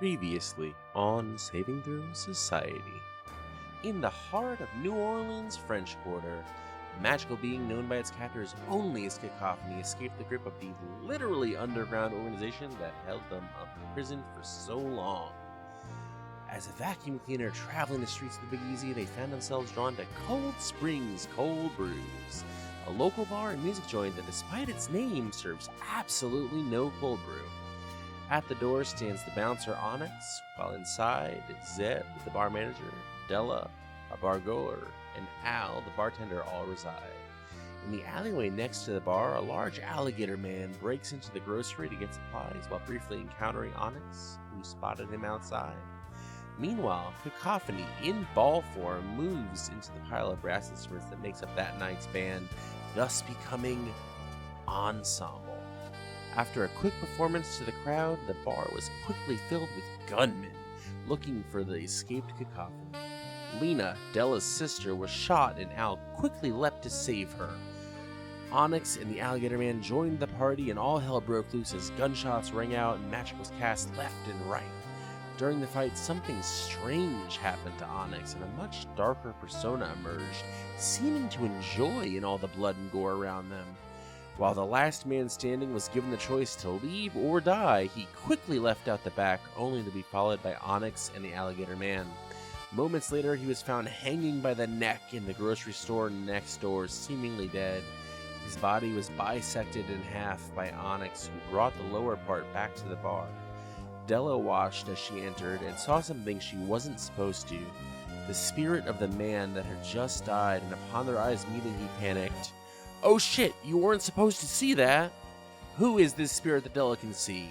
Previously on Saving Through Society. In the heart of New Orleans' French Quarter, a magical being known by its captors only as Cacophony escaped the grip of the literally underground organization that held them imprisoned for so long. As a vacuum cleaner traveling the streets of the Big Easy, they found themselves drawn to Cold Springs Cold Brews, a local bar and music joint that, despite its name, serves absolutely no cold brew. At the door stands the bouncer Onyx, while inside Zeb, the bar manager, Della, a bargoer, and Al, the bartender, all reside. In the alleyway next to the bar, a large alligator man breaks into the grocery to get supplies while briefly encountering Onyx, who spotted him outside. Meanwhile, Cacophony, in ball form, moves into the pile of brass instruments that makes up that night's band, thus becoming Ensemble. After a quick performance to the crowd, the bar was quickly filled with gunmen looking for the escaped Cacophony. Lena, Della's sister, was shot and Al quickly leapt to save her. Onyx and the Alligator Man joined the party and all hell broke loose as gunshots rang out and magic was cast left and right. During the fight, something strange happened to Onyx and a much darker persona emerged, seeming to enjoy in all the blood and gore around them. While the last man standing was given the choice to leave or die, he quickly left out the back, only to be followed by Onyx and the Alligator Man. Moments later, he was found hanging by the neck in the grocery store next door, seemingly dead. His body was bisected in half by Onyx, who brought the lower part back to the bar. Della watched as she entered and saw something she wasn't supposed to. The spirit of the man that had just died, and upon their eyes meeting, he panicked. "Oh shit, you weren't supposed to see that! Who is this spirit that Della can see?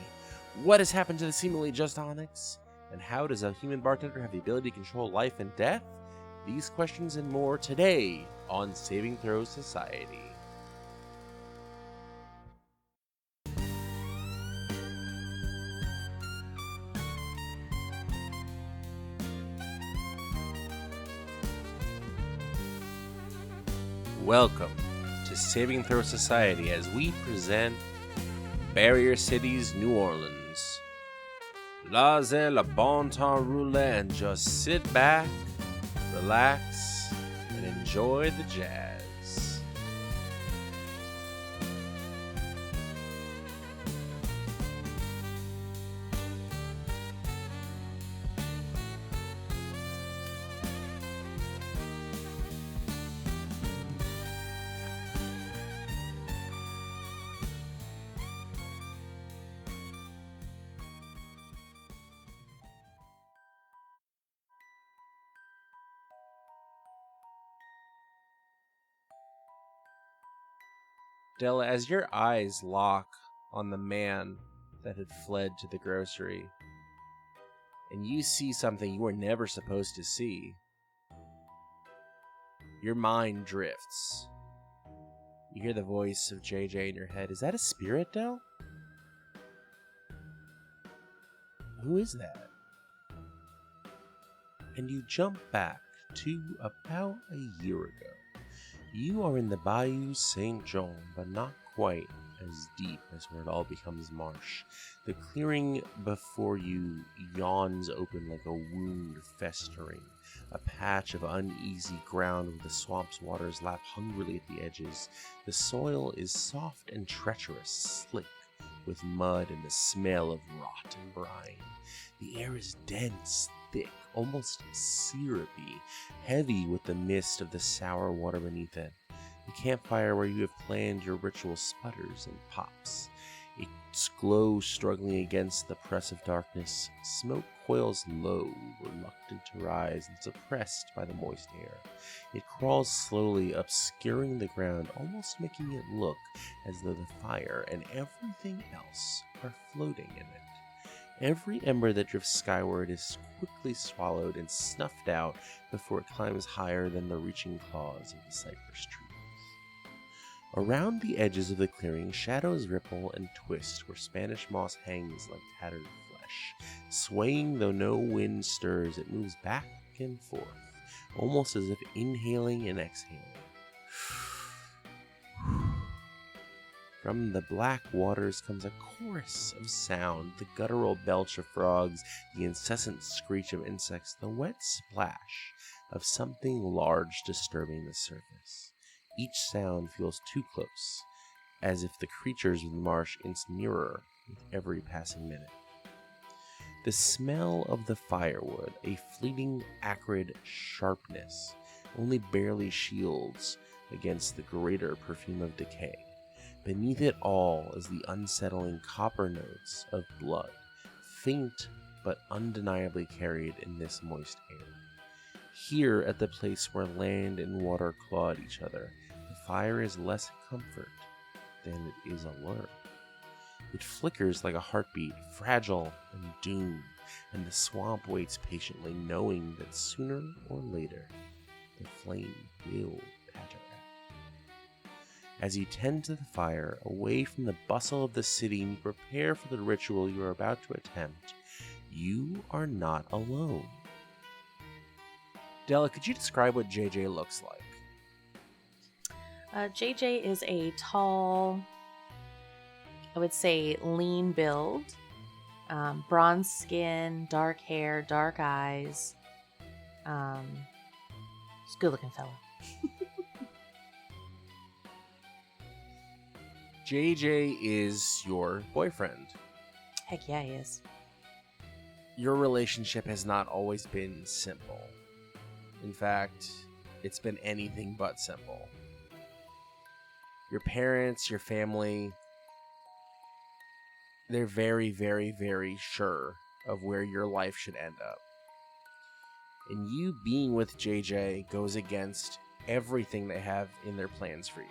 What has happened to the seemingly just Onyx? And how does a human bartender have the ability to control life and death?" These questions and more today on Saving Throw Society. Welcome to Saving Throw Society as we present Barrier City's New Orleans. Laissez le bon temps rouler and just sit back, relax, and enjoy the jazz. Della, as your eyes lock on the man that had fled to the grocery, and you see something you were never supposed to see, your mind drifts. You hear the voice of JJ in your head. Is that a spirit, Del? Who is that? And you jump back to about a year ago. You are in the bayou St. John, but not quite as deep as where it all becomes marsh. The clearing before you yawns open like a wound festering, a patch of uneasy ground where the swamp's waters lap hungrily at the edges. The soil is soft and treacherous, slick with mud and the smell of rot and brine. The air is dense, thick, almost syrupy, heavy with the mist of the sour water beneath it. The campfire where you have planned your ritual sputters and pops. Its glow struggling against the press of darkness. Smoke coils low, reluctant to rise and suppressed by the moist air. It crawls slowly, obscuring the ground, almost making it look as though the fire and everything else are floating in it. Every ember that drifts skyward is quickly swallowed and snuffed out before it climbs higher than the reaching claws of the cypress trees. Around the edges of the clearing, shadows ripple and twist where Spanish moss hangs like tattered flesh. Swaying though no wind stirs, it moves back and forth, almost as if inhaling and exhaling. From the black waters comes a chorus of sound, the guttural belch of frogs, the incessant screech of insects, the wet splash of something large disturbing the surface. Each sound feels too close, as if the creatures of the marsh inch nearer with every passing minute. The smell of the firewood, a fleeting, acrid sharpness, only barely shields against the greater perfume of decay. Beneath it all is the unsettling copper notes of blood, faint but undeniably carried in this moist air. Here, at the place where land and water clawed each other, the fire is less comfort than it is allure. It flickers like a heartbeat, fragile and doomed, and the swamp waits patiently, knowing that sooner or later the flame will patter out. As you tend to the fire, away from the bustle of the city, and you prepare for the ritual you are about to attempt, you are not alone. Della, could you describe what JJ looks like? JJ is a tall, I would say lean build, bronze skin, dark hair, dark eyes. He's a good looking fella. JJ is your boyfriend. Heck yeah, he is. Your relationship has not always been simple. In fact, it's been anything but simple. Your parents, your family, they're very, very, very sure of where your life should end up. And you being with JJ goes against everything they have in their plans for you.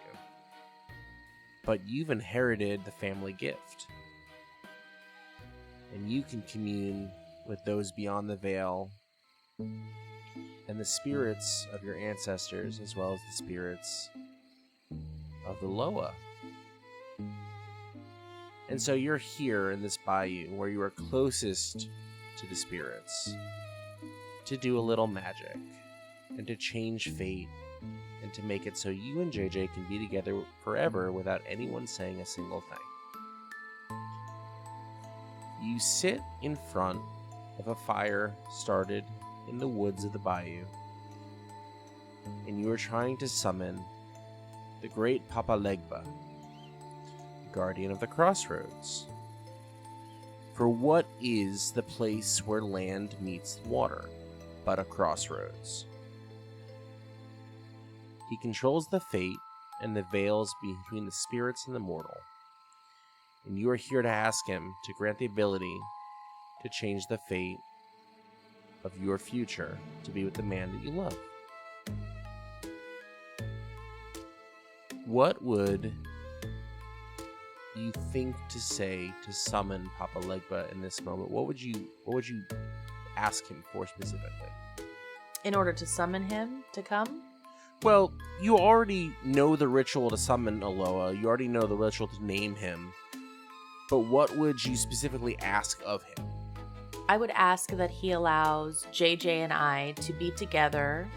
But you've inherited the family gift. And you can commune with those beyond the veil and the spirits of your ancestors, as well as the spirits of the Loa. And so you're here in this bayou where you are closest to the spirits to do a little magic and to change fate and to make it so you and JJ can be together forever without anyone saying a single thing. You sit in front of a fire started in the woods of the bayou, and you are trying to summon the great Papa Legba, guardian of the crossroads. For what is the place where land meets water but a crossroads? He controls the fate and the veils between the spirits and the mortal, and you are here to ask him to grant the ability to change the fate of your future to be with the man that you love. What would you think to say to summon Papa Legba in this moment? What would you ask him for specifically? In order to summon him to come? Well, you already know the ritual to summon Aloha. You already know the ritual to name him. But what would you specifically ask of him? I would ask that he allows JJ and I to be together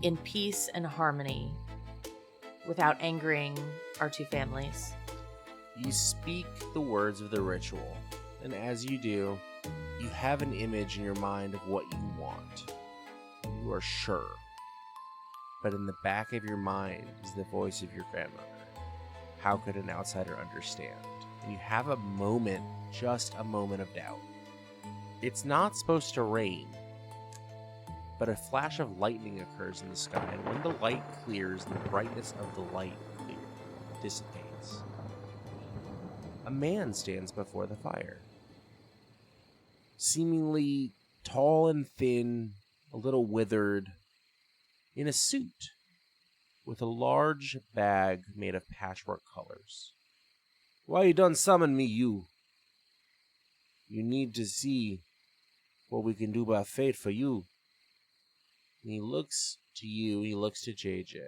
in peace and harmony without angering our two families. You speak the words of the ritual, and as you do, you have an image in your mind of what you want. You are sure. But in the back of your mind is the voice of your grandmother. How could an outsider understand? And you have a moment, just a moment of doubt. It's not supposed to rain, but a flash of lightning occurs in the sky, and when the light clears, the brightness of the light dissipates. A man stands before the fire, seemingly tall and thin, a little withered, in a suit, with a large bag made of patchwork colors. Why you done summon me, you? You need to see what we can do by fate for you. And he looks to you, he looks to JJ.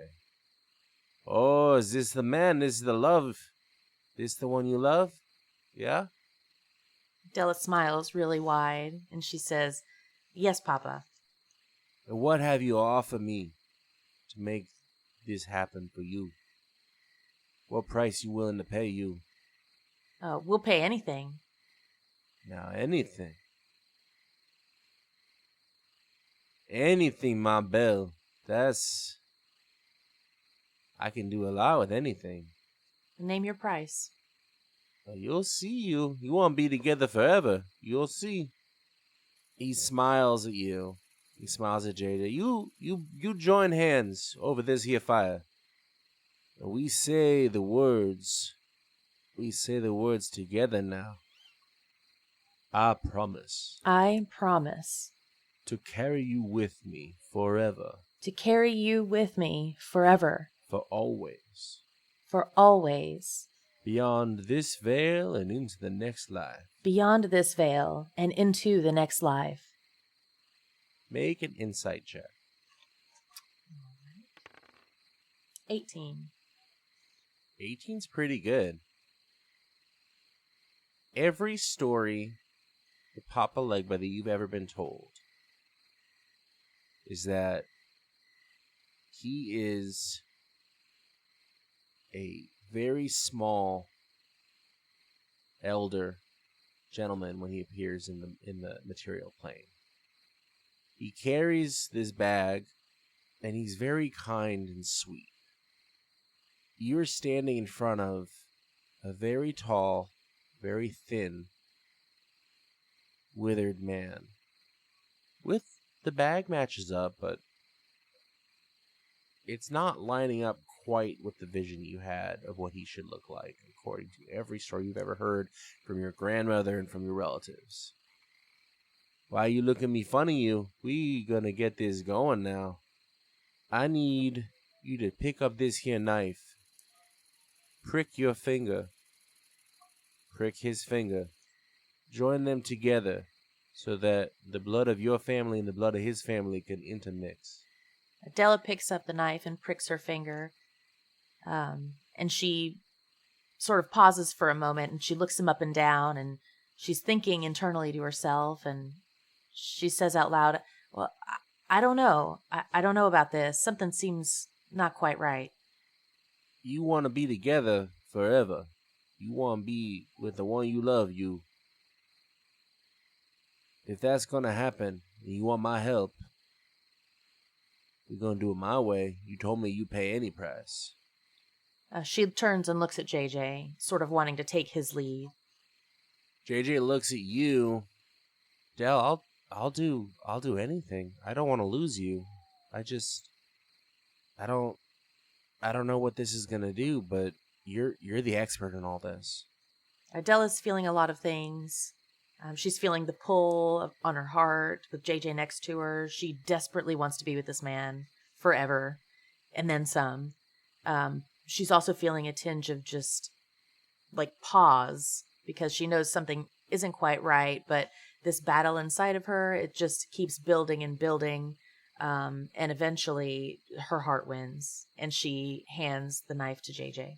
Oh, is this the man? This is the love? This the one you love? Yeah? Della smiles really wide, and she says, "Yes, Papa." And what have you to offer me to make this happen for you? What price you willing to pay, you? We'll pay anything. Now, anything. Anything, my belle. I can do a lot with anything. Name your price. You'll see, you. You won't be together forever. You'll see. He smiles at you. He smiles at JJ. You join hands over this here fire. We say the words. We say the words together now. I promise I promise to carry you with me forever. to carry you with me forever, For always. for always, Beyond this veil and into the next life. beyond this veil and into the next life. Make an insight check. 18. 18's pretty good. Every story of Papa Legba that you've ever been told is that he is a very small elder gentleman when he appears in the material plane. He carries this bag, and he's very kind and sweet. You're standing in front of a very tall, very thin, withered man. With the bag matches up, but it's not lining up quite with the vision you had of what he should look like, according to every story you've ever heard from your grandmother and from your relatives. Why you looking me funny, you? We gonna get this going now. I need you to pick up this here knife. Prick your finger. Prick his finger. Join them together so that the blood of your family and the blood of his family can intermix. Adela picks up the knife and pricks her finger. And she sort of pauses for a moment, and she looks him up and down, and she's thinking internally to herself, and she says out loud, well, I don't know. I don't know about this. Something seems not quite right. You want to be together forever. You want to be with the one you love, you. If that's going to happen, and you want my help, we're going to do it my way. You told me you pay any price. She turns and looks at JJ, sort of wanting to take his lead. JJ looks at you. Del, I'll do anything. I don't want to lose you. I don't know what this is going to do, but you're the expert in all this. Adela's feeling a lot of things. She's feeling the pull on her heart with JJ next to her. She desperately wants to be with this man forever, and then some. She's also feeling a tinge of just like pause because she knows something isn't quite right, but this battle inside of her, it just keeps building and building. And eventually her heart wins and she hands the knife to JJ.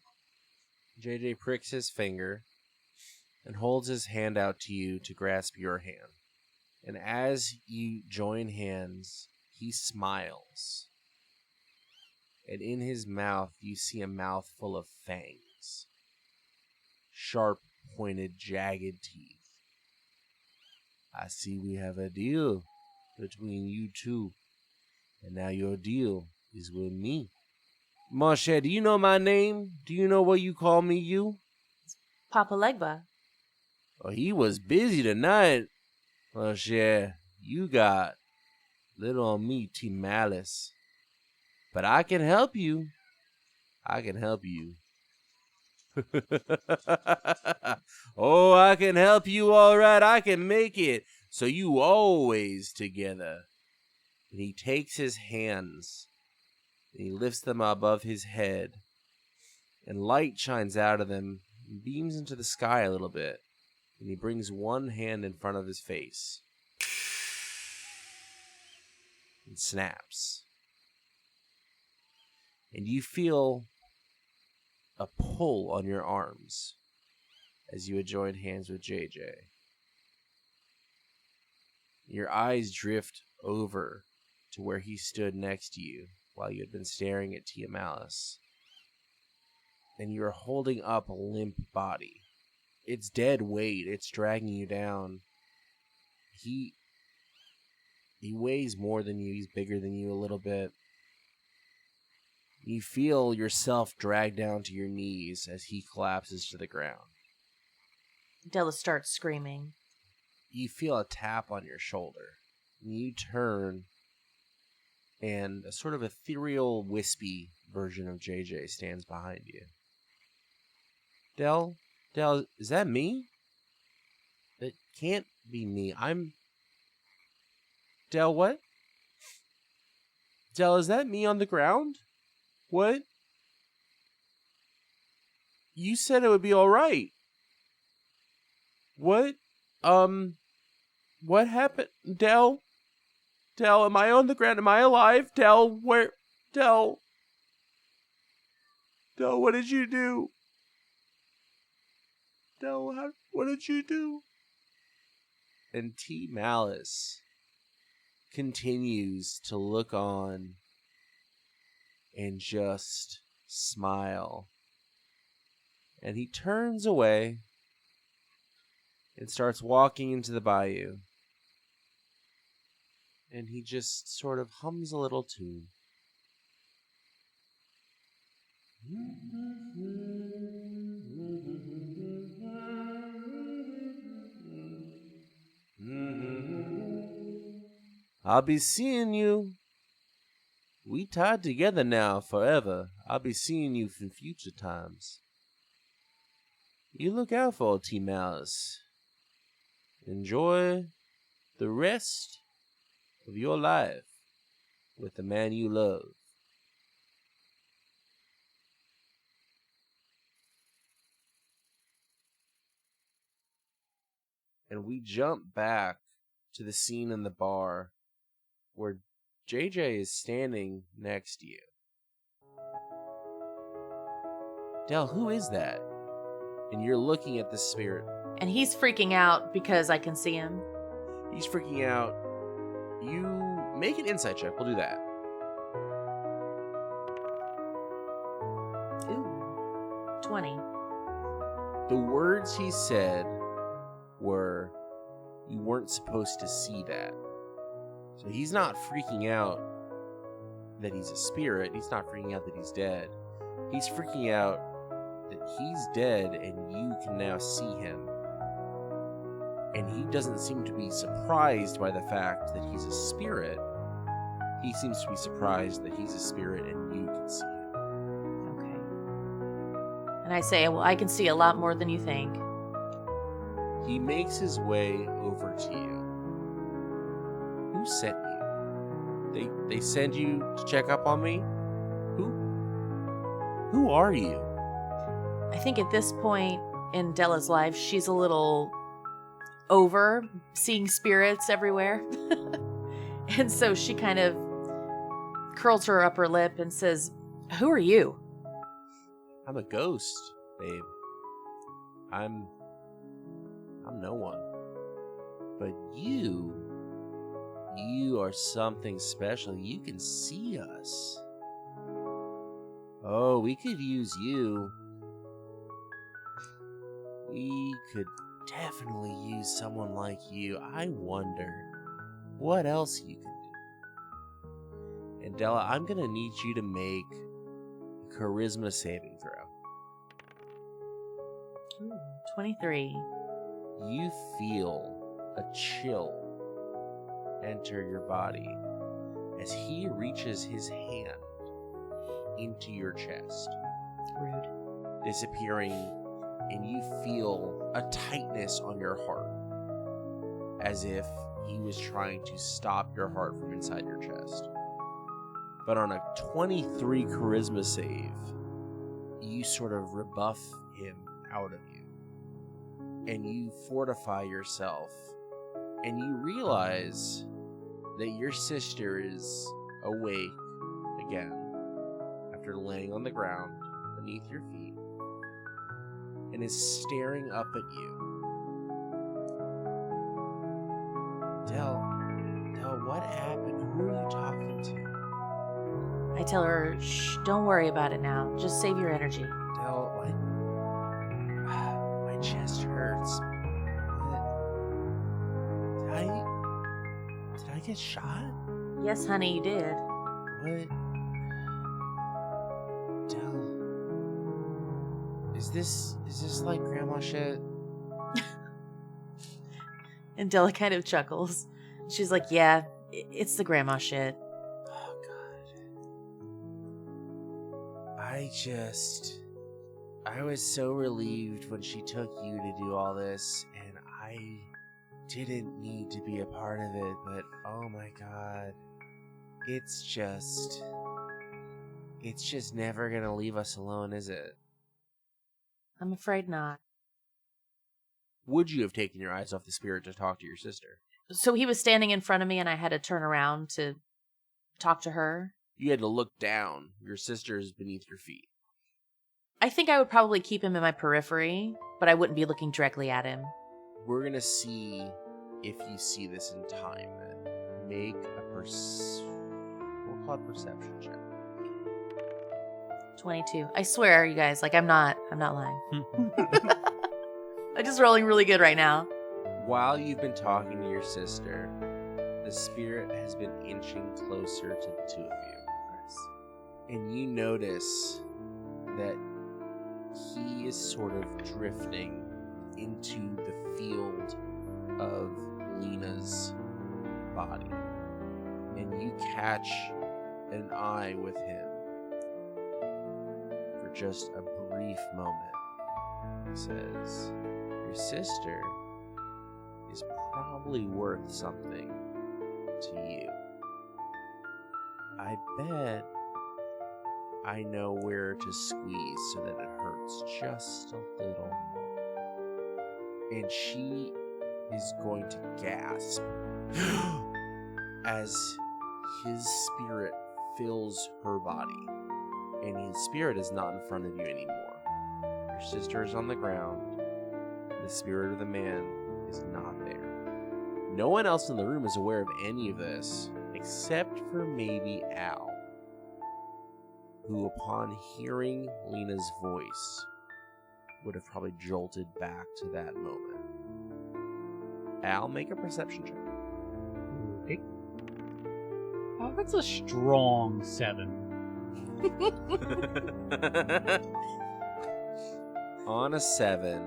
JJ pricks his finger and holds his hand out to you to grasp your hand. And as you join hands, he smiles. And in his mouth, you see a mouth full of fangs. Sharp, pointed, jagged teeth. I see we have a deal between you two. And now your deal is with me. Moshe, do you know my name? Do you know what you call me, you? Papa Legba. Oh, he was busy tonight. Moshe, you got little on me, T Malice. But I can help you. I can help you. Oh, I can help you, all right. I can make it so you always together. And he takes his hands and he lifts them above his head. And light shines out of them and beams into the sky a little bit. And he brings one hand in front of his face. And snaps. And you feel a pull on your arms as you had joined hands with JJ. Your eyes drift over to where he stood next to you while you had been staring at Tia Malice. and you're holding up a limp body. It's dead weight. It's dragging you down. He weighs more than you. He's bigger than you a little bit. You feel yourself drag down to your knees as he collapses to the ground. Della starts screaming. You feel a tap on your shoulder. You turn, and a sort of ethereal, wispy version of JJ stands behind you. Del, is that me? It can't be me. Del, what? Del, is that me on the ground? What? You said it would be alright. What? What happened? Del, am I on the ground? Am I alive? Del, where? Del, what did you do? Del, what did you do? And T. Malice continues to look on and just smile. And he turns away and starts walking into the bayou. And he just sort of hums a little tune. I'll be seeing you. We tied together now forever. I'll be seeing you in future times. You look out for T. Malice. Enjoy the rest of your life with the man you love. And we jump back to the scene in the bar where JJ is standing next to you. Del, who is that? And you're looking at the spirit. And he's freaking out because I can see him. He's freaking out. You make an insight check. We'll do that. Ooh, 20. The words he said were, you weren't supposed to see that. So he's not freaking out that he's a spirit. He's not freaking out that he's dead. He's freaking out that he's dead and you can now see him. And he doesn't seem to be surprised by the fact that he's a spirit. He seems to be surprised that he's a spirit and you can see him. Okay. And I say, well, I can see a lot more than you think. He makes his way over to you. Who sent you? They send you to check up on me? Who are you? I think at this point in Della's life, she's a little over seeing spirits everywhere. And so she kind of curls her upper lip and says, "Who are you?" I'm a ghost, babe. I'm no one. But you are something special. You can see us. Oh, we could use you. We could definitely use someone like you. I wonder what else you can do. And Della, I'm going to need you to make a charisma saving throw. Ooh, 23. You feel a chill enter your body as he reaches his hand into your chest. Rude. Disappearing, and you feel a tightness on your heart as if he was trying to stop your heart from inside your chest. But on a 23 charisma save, you sort of rebuff him out of you. And you fortify yourself. And you realize that your sister is awake again after laying on the ground beneath your feet and is staring up at you. Del, what happened? Who are you talking to? I tell her, shh, don't worry about it now. Just save your energy. Del, get shot? Yes, honey, you did. What? Del, is this like grandma shit? And Della kind of chuckles. She's like, yeah, it's the grandma shit. Oh, God. I was so relieved when she took you to do all this, and I didn't need to be a part of it, but oh my God. It's just never gonna leave us alone, is it? I'm afraid not. Would you have taken your eyes off the spirit to talk to your sister? So he was standing in front of me and I had to turn around to talk to her? You had to look down. Your sister is beneath your feet. I think I would probably keep him in my periphery, but I wouldn't be looking directly at him. We're gonna see if you see this in time, then. Make a we'll call it perception check. 22. I swear, you guys, like I'm not lying. I'm just rolling really good right now. While you've been talking to your sister, the spirit has been inching closer to the two of you, Chris. And you notice that he is sort of drifting into the field of Lena's body. And you catch an eye with him for just a brief moment. He says, your sister is probably worth something to you. I bet I know where to squeeze so that it hurts just a little more. And she is going to gasp as his spirit fills her body. And his spirit is not in front of you anymore. Your sister is on the ground. The spirit of the man is not there. No one else in the room is aware of any of this, except for maybe Al, who upon hearing Lena's voice would have probably jolted back to that moment. Al, make a perception check. Okay. Oh, that's a strong 7. On a 7,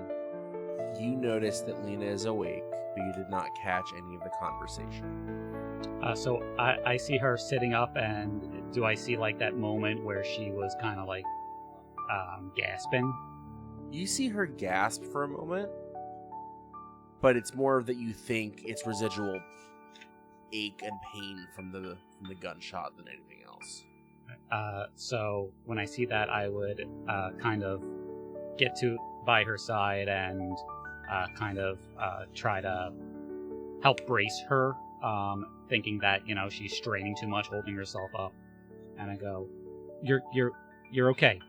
you notice that Lena is awake, but you did not catch any of the conversation. So I see her sitting up, and do I see like that moment where she was kind of like gasping? You see her gasp for a moment, but it's more that you think it's residual ache and pain from the gunshot than anything else. So when I see that, I would kind of get by her side and kind of try to help brace her, thinking that she's straining too much, holding herself up. And I go, "You're okay.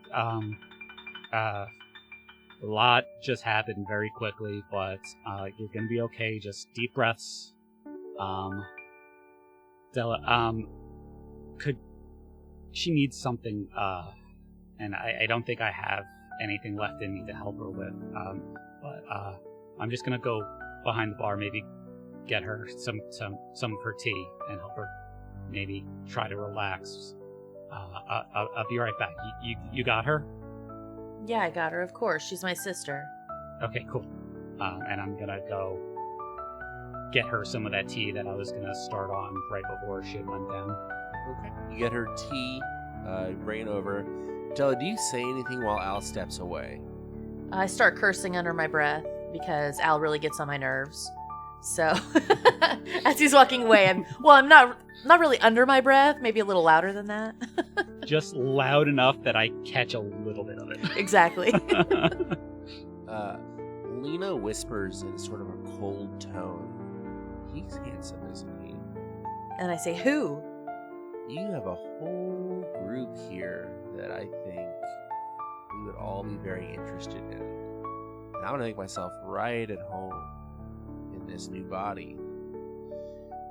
A lot just happened very quickly, but you're gonna be okay. Just deep breaths." Della, she needs something, and I don't think I have anything left in me to help her with. But I'm just gonna go behind the bar, maybe get her some of her tea and help her maybe try to relax. I'll be right back. You got her? Yeah, I got her, of course. She's my sister. Okay, cool. And I'm gonna go get her some of that tea that I was gonna start on right before shit went down. Okay. You get her tea, bring it over. Della, do you say anything while Al steps away? I start cursing under my breath because Al really gets on my nerves. So as he's walking away, I'm not really under my breath, maybe a little louder than that. Just loud enough that I catch a little bit of it. Exactly. Lena whispers in sort of a cold tone, "He's handsome, isn't he?" And I say, "Who?" You have a whole group here that I think we would all be very interested in. And I'm going to make myself right at home in this new body.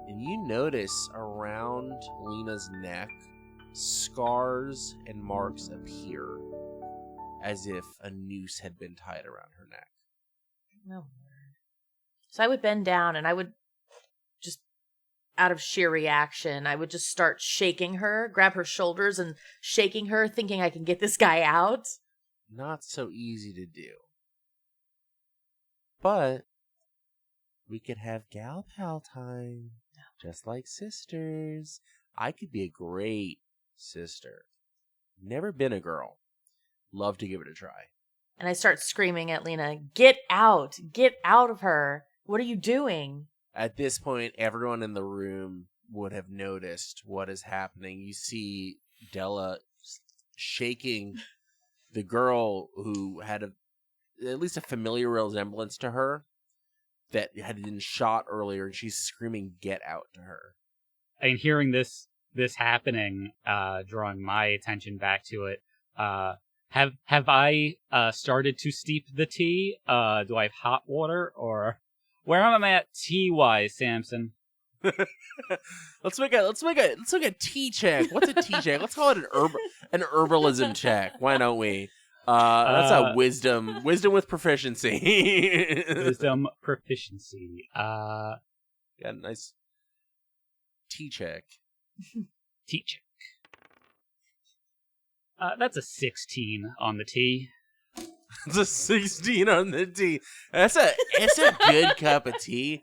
And you notice around Lena's neck, scars and marks appear as if a noose had been tied around her neck. No. So I would bend down and I would just out of sheer reaction, I would just start shaking her, grab her shoulders and shaking her, thinking I can get this guy out. Not so easy to do. But we could have gal pal time, just like sisters. I could be a great sister. Never been a girl. Love to give it a try. And I start screaming at Lena, get out of her. What are you doing? At this point, everyone in the room would have noticed what is happening. You see Della shaking the girl who had at least a familiar resemblance to her that had been shot earlier, and she's screaming, get out to her. And hearing this happening, drawing my attention back to it, have I started to steep the tea? Do I have hot water, or where am I at tea wise, Samson? Let's make a tea check. What's a tea check? Let's call it an herbalism check. Why don't we? That's a wisdom with proficiency. Wisdom proficiency. Got a nice tea check. Tea check. That's a 16 on the tea. It's a 16 on the tea. It's a good cup of tea.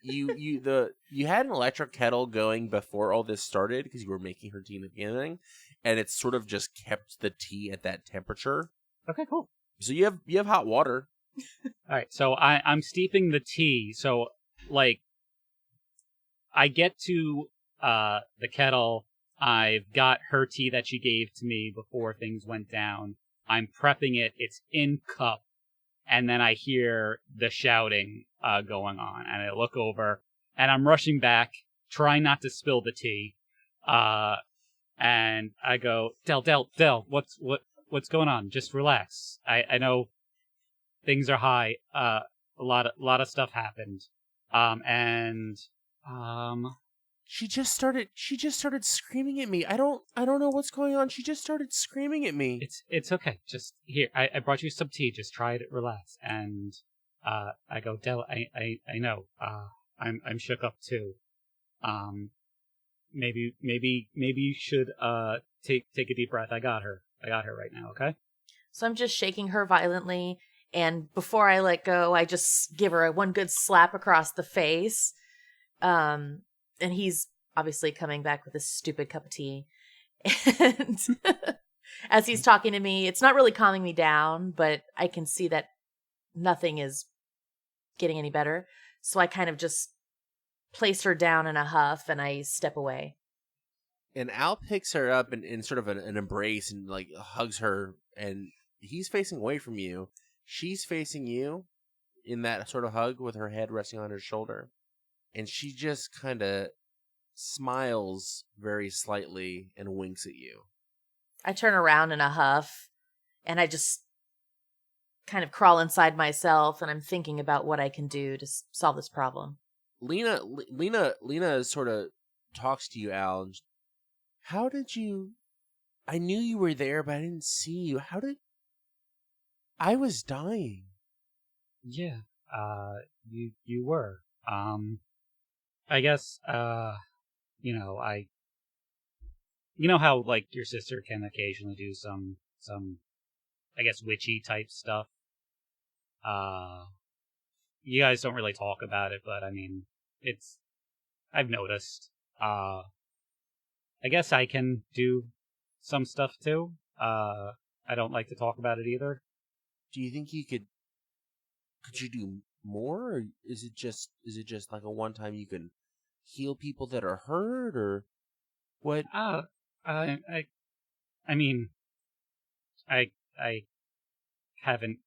You had an electric kettle going before all this started because you were making her tea in the beginning, and it's sort of just kept the tea at that temperature. Okay, cool. So you have hot water. All right, so I'm steeping the tea. So like, I get to the kettle. I've got her tea that she gave to me before things went down. I'm prepping it. It's in cup. And then I hear the shouting going on. And I look over, and I'm rushing back, trying not to spill the tea. And I go, Del, what's going on? Just relax. I know things are high. A lot of stuff happened. She just started screaming at me. I don't know what's going on. She just started screaming at me. It's okay. Just here, I brought you some tea. Just try to relax. And I go, Del, I know. I'm shook up too. Maybe you should take a deep breath. I got her right now. Okay. So I'm just shaking her violently, and before I let go, I just give her one good slap across the face. And he's obviously coming back with this stupid cup of tea. And as he's talking to me, it's not really calming me down, but I can see that nothing is getting any better. So I kind of just place her down in a huff and I step away. And Al picks her up in sort of an embrace and like hugs her, and he's facing away from you. She's facing you in that sort of hug with her head resting on his shoulder. And she just kind of smiles very slightly and winks at you. I turn around in a huff, and I just kind of crawl inside myself, and I'm thinking about what I can do to solve this problem. Lena sort of talks to you, Al. And how did you... I knew you were there, but I didn't see you. How did... I was dying. Yeah, you were. I guess, you know how, like, your sister can occasionally do some, I guess, witchy type stuff. You guys don't really talk about it, but I mean, I've noticed. I guess I can do some stuff too. I don't like to talk about it either. Do you think could you do more, or is it just like a one time you can heal people that are hurt, or what? I mean, I haven't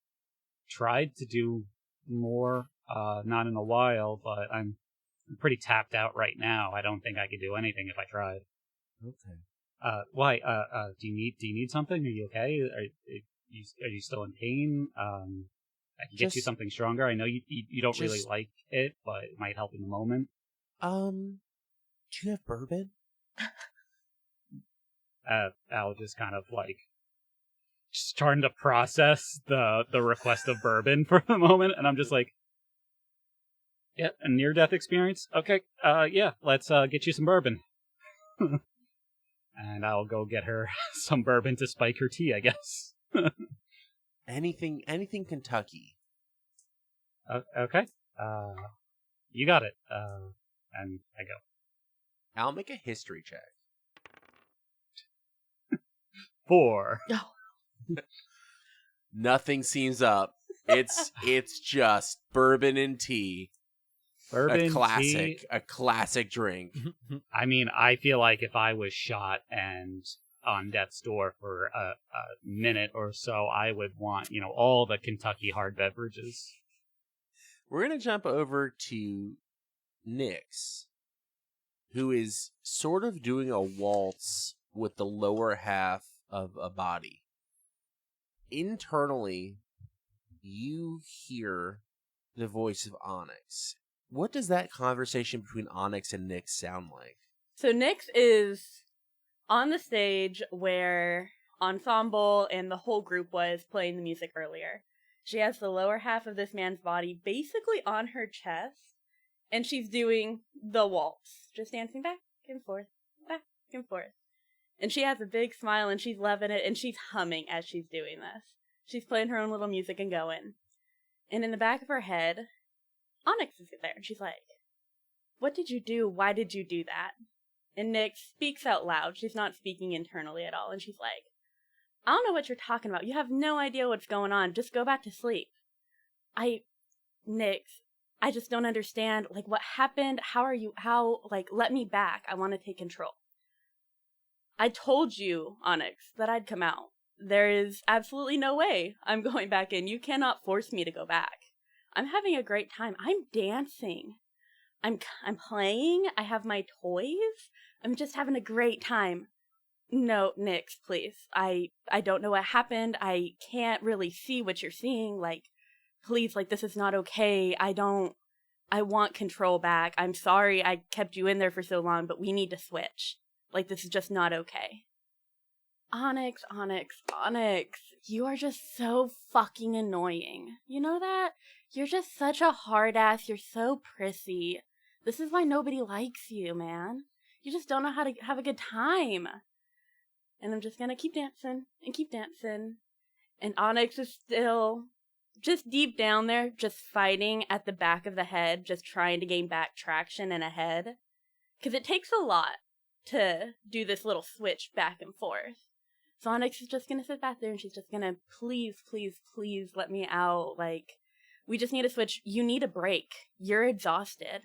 tried to do more, not in a while, but I'm pretty tapped out right now. I don't think I could do anything if I tried. Okay. Why? Do you need something? Are you okay? Are you still in pain? I can get you something stronger. I know you don't really like it, but it might help in the moment. Do you have bourbon? Al just kind of like just trying to process the request of bourbon for a moment, and I'm just like, Yeah, a near-death experience? Okay, yeah, let's get you some bourbon. And I'll go get her some bourbon to spike her tea, I guess. Anything Kentucky. Okay, you got it. And I go. I'll make a history check. 4. Nothing seems up. It's just bourbon and tea. Bourbon, a tea. classic drink. I mean, I feel like if I was shot and on death's door for a minute or so, I would want, all the Kentucky hard beverages. We're gonna jump over to Nyx, who is sort of doing a waltz with the lower half of a body. Internally, you hear the voice of Onyx. What does that conversation between Onyx and Nyx sound like? So Nyx is on the stage where Ensemble and the whole group was playing the music earlier. She has the lower half of this man's body basically on her chest, and she's doing the waltz, just dancing back and forth, back and forth. And she has a big smile, and she's loving it, and she's humming as she's doing this. She's playing her own little music and going. And in the back of her head, Onyx is there, and she's like, "What did you do? Why did you do that?" And Nyx speaks out loud. She's not speaking internally at all, and she's like, "I don't know what you're talking about. You have no idea what's going on. Just go back to sleep." Nyx, I just don't understand, what happened? Let me back. I want to take control. I told you, Onyx, that I'd come out. There is absolutely no way I'm going back in. You cannot force me to go back. I'm having a great time. I'm dancing. I'm playing. I have my toys. I'm just having a great time. No, Nyx, please. I don't know what happened. I can't really see what you're seeing. Please, this is not okay. I want control back. I'm sorry I kept you in there for so long, but we need to switch. This is just not okay. Onyx, you are just so fucking annoying. You know that? You're just such a hard ass. You're so prissy. This is why nobody likes you, man. You just don't know how to have a good time. And I'm just gonna keep dancing and keep dancing. And Onyx is still just deep down there, just fighting at the back of the head, just trying to gain back traction and ahead. Because it takes a lot to do this little switch back and forth. So Onyx is just gonna sit back there and she's just gonna, please, please, please let me out. We just need a switch. You need a break. You're exhausted.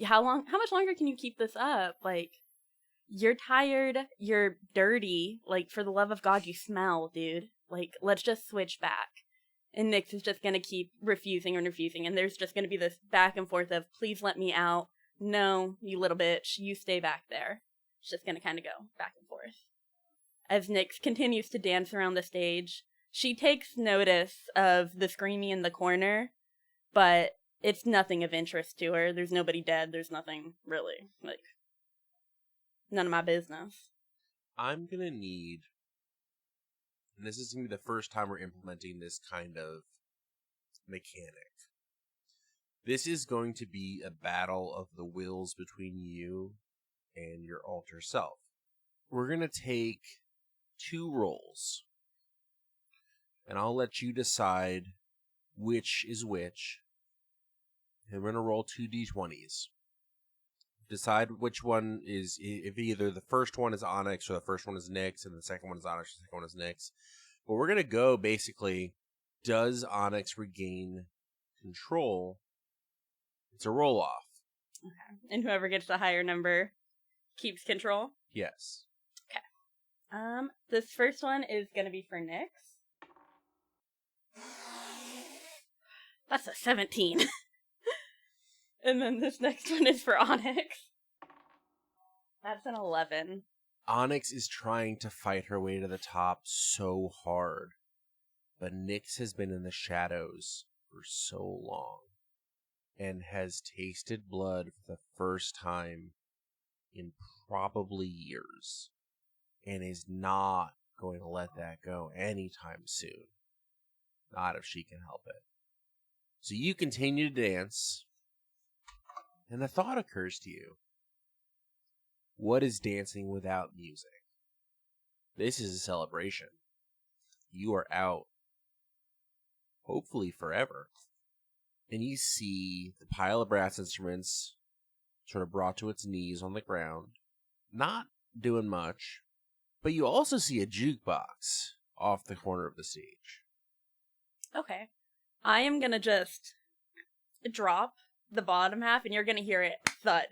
How much longer can you keep this up? You're tired. You're dirty. For the love of God, you smell, dude. Let's just switch back. And Nyx is just gonna keep refusing and refusing. And there's just gonna be this back and forth of, please let me out. No, you little bitch. You stay back there. It's just gonna kind of go back and forth. As Nyx continues to dance around the stage, she takes notice of the screaming in the corner, but it's nothing of interest to her. There's nobody dead. There's nothing really. None of my business. I'm gonna need, and this is gonna be the first time we're implementing this kind of mechanic. This is going to be a battle of the wills between you and your alter self. We're gonna take 2 rolls, and I'll let you decide which is which. And we're gonna roll 2 d20s. Decide which one is, if either the first one is Onyx or the first one is Nyx, and the second one is Onyx or the second one is Nyx. But we're gonna go basically, does Onyx regain control? It's a roll off. Okay. And whoever gets the higher number keeps control? Yes. Okay. This first one is gonna be for Nyx. That's a 17. And then this next one is for Onyx. That's an 11. Onyx is trying to fight her way to the top so hard, but Nyx has been in the shadows for so long and has tasted blood for the first time in probably years, and is not going to let that go anytime soon. Not if she can help it. So you continue to dance. And a thought occurs to you. What is dancing without music? This is a celebration. You are out, hopefully forever. And you see the pile of brass instruments sort of brought to its knees on the ground, not doing much, but you also see a jukebox off the corner of the stage. Okay. I am gonna just drop the bottom half, and you're gonna hear it thud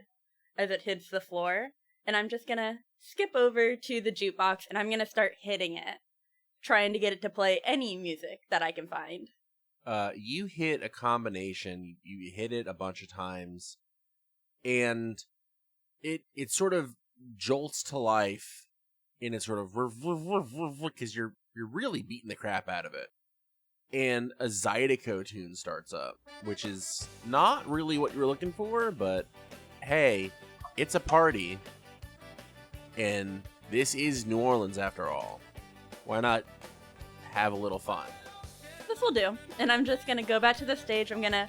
as it hits the floor. And I'm just gonna skip over to the jukebox, and I'm gonna start hitting it, trying to get it to play any music that I can find. You hit a combination. You hit it a bunch of times, and it sort of jolts to life in a sort of because you're really beating the crap out of it. And a Zydeco tune starts up, which is not really what you were looking for, but hey, it's a party, and this is New Orleans after all. Why not have a little fun? This will do. And I'm just gonna go back to the stage. I'm gonna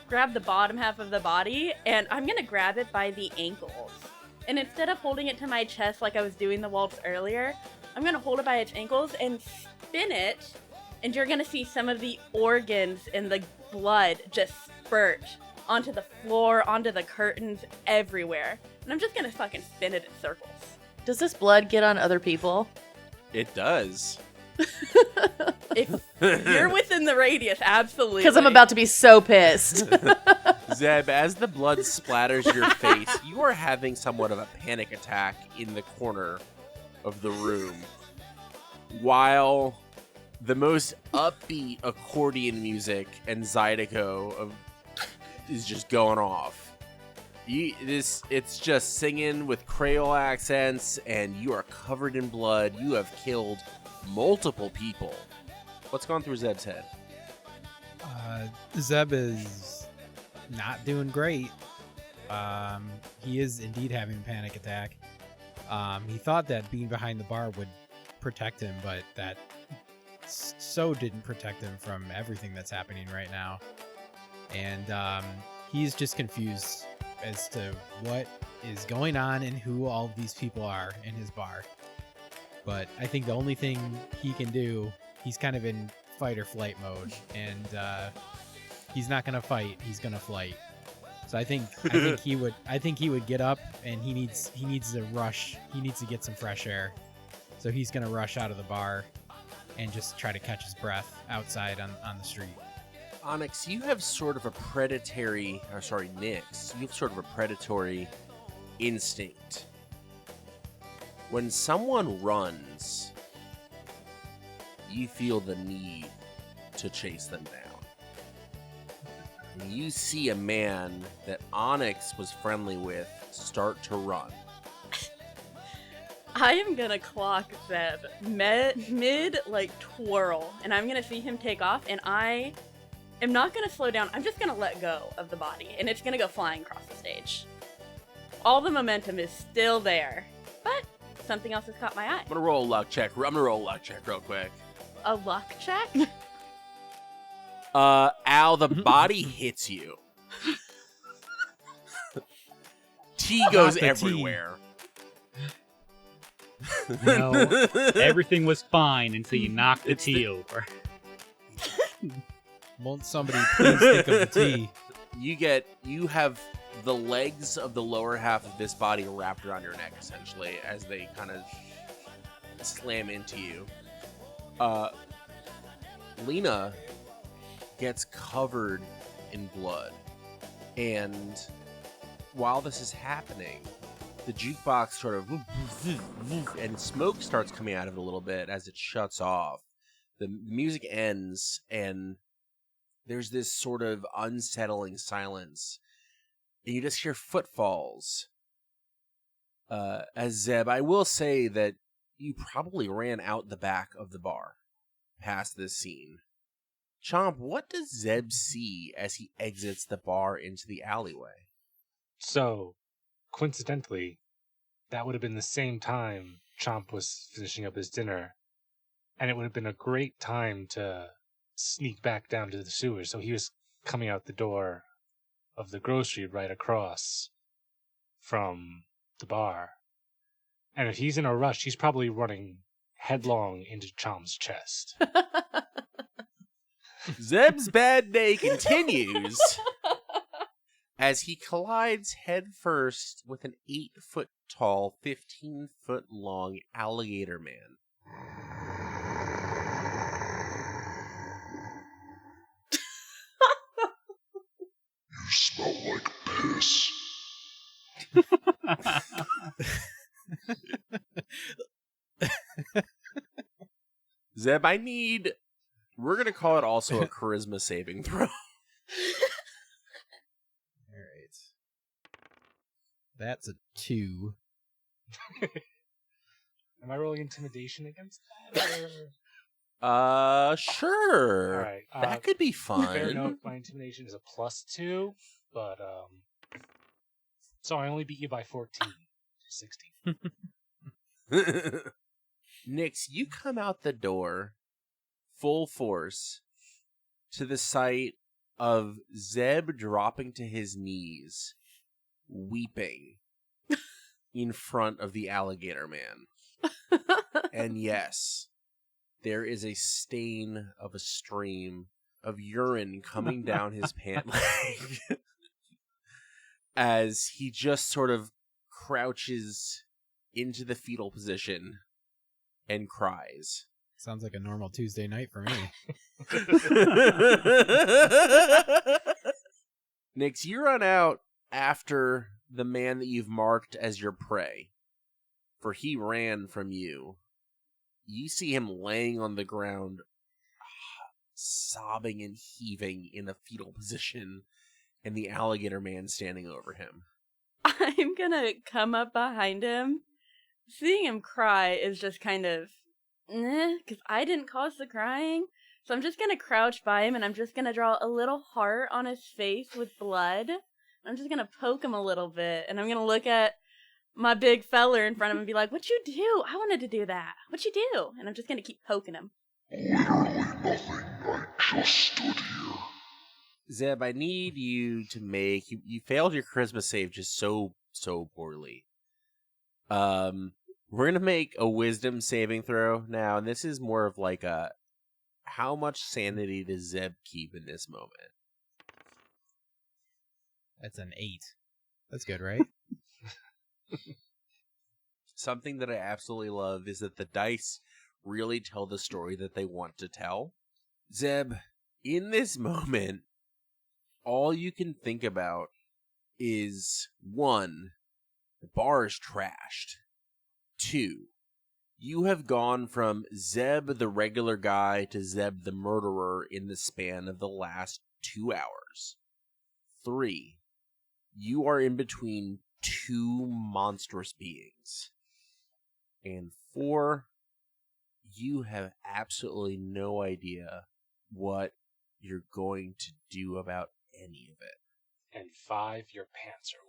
grab the bottom half of the body, and I'm gonna grab it by the ankles. And instead of holding it to my chest like I was doing the waltz earlier, I'm gonna hold it by its ankles and spin it, and you're gonna see some of the organs and the blood just spurt onto the floor, onto the curtains, everywhere. And I'm just gonna fucking spin it in circles. Does this blood get on other people? It does. If you're within the radius, absolutely. Because I'm about to be so pissed. Zeb, as the blood splatters your face, you are having somewhat of a panic attack in the corner of the room, while the most upbeat accordion music and Zydeco is just going off. It's just singing with Creole accents, and you are covered in blood. You have killed multiple people. What's gone through Zeb's head? Zeb is not doing great. He is indeed having a panic attack. He thought that being behind the bar would protect him, but that so didn't protect him from everything that's happening right now. And he's just confused as to what is going on and who all of these people are in his bar. But I think the only thing he can do, he's kind of in fight or flight mode, and he's not gonna fight, he's gonna flight. So I think he would get up, and he needs to rush. He needs to get some fresh air. So he's gonna rush out of the bar and just try to catch his breath outside on the street. Onyx, you have sort of a predatory, Nyx, you have sort of a predatory instinct. When someone runs, you feel the need to chase them down. And you see a man that Onyx was friendly with start to run. I am gonna clock Zeb mid like twirl, and I'm gonna see him take off, and I am not gonna slow down. I'm just gonna let go of the body, and it's gonna go flying across the stage. All the momentum is still there, but something else has caught my eye. I'm gonna roll a luck check real quick. A luck check? Al, the body hits you. Tea goes everywhere. No, everything was fine until you knocked the tea over. Won't somebody please think of the tea? You have the legs of the lower half of this body wrapped around your neck, essentially, as they kind of slam into you. Lena gets covered in blood, and while this is happening, the jukebox sort of and smoke starts coming out of it a little bit as it shuts off. The music ends, and there's this sort of unsettling silence, and you just hear footfalls. As Zeb, I will say that you probably ran out the back of the bar past this scene. Chomp, what does Zeb see as he exits the bar into the alleyway? So, coincidentally, that would have been the same time Chomp was finishing up his dinner, and it would have been a great time to sneak back down to the sewers. So he was coming out the door of the grocery right across from the bar. And if he's in a rush, he's probably running headlong into Chomp's chest. Zeb's bad day continues as he collides headfirst with an 8-foot-tall, 15-foot-long alligator man. You smell like piss. Zeb, we're going to call it also a charisma saving throw. All right. That's a 2. Am I rolling intimidation against that? Sure. All right. That could be Fair fun. note, my intimidation is a +2, but so I only beat you by 14 to 16. Nix, you come out the door full force to the sight of Zeb dropping to his knees, weeping in front of the alligator man. And yes, there is a stain of a stream of urine coming down his pant leg as he just sort of crouches into the fetal position and cries. Sounds like a normal Tuesday night for me. Nix, you run out after the man that you've marked as your prey, for he ran from you. You see him laying on the ground, sobbing and heaving in a fetal position, and the alligator man standing over him. I'm gonna come up behind him. Seeing him cry is just kind of, because I didn't cause the crying. So I'm just gonna crouch by him and I'm just gonna draw a little heart on his face with blood. I'm just gonna poke him a little bit and I'm gonna look at my big feller in front of him and be like, "What'd you do? I wanted to do that. What'd you do?" And I'm just gonna keep poking him. Literally nothing. I just stood here. Zeb, I need you to make... You failed your charisma save just so poorly. We're going to make a wisdom saving throw now, and this is more of like a... How much sanity does Zeb keep in this moment? That's an 8. That's good, right? Something that I absolutely love is that the dice really tell the story that they want to tell. Zeb, in this moment, all you can think about is 1, the bar is trashed. 2, you have gone from Zeb the regular guy to Zeb the murderer in the span of the last 2 hours. 3, you are in between 2 monstrous beings. And 4, you have absolutely no idea what you're going to do about any of it. And 5, your pants are wet.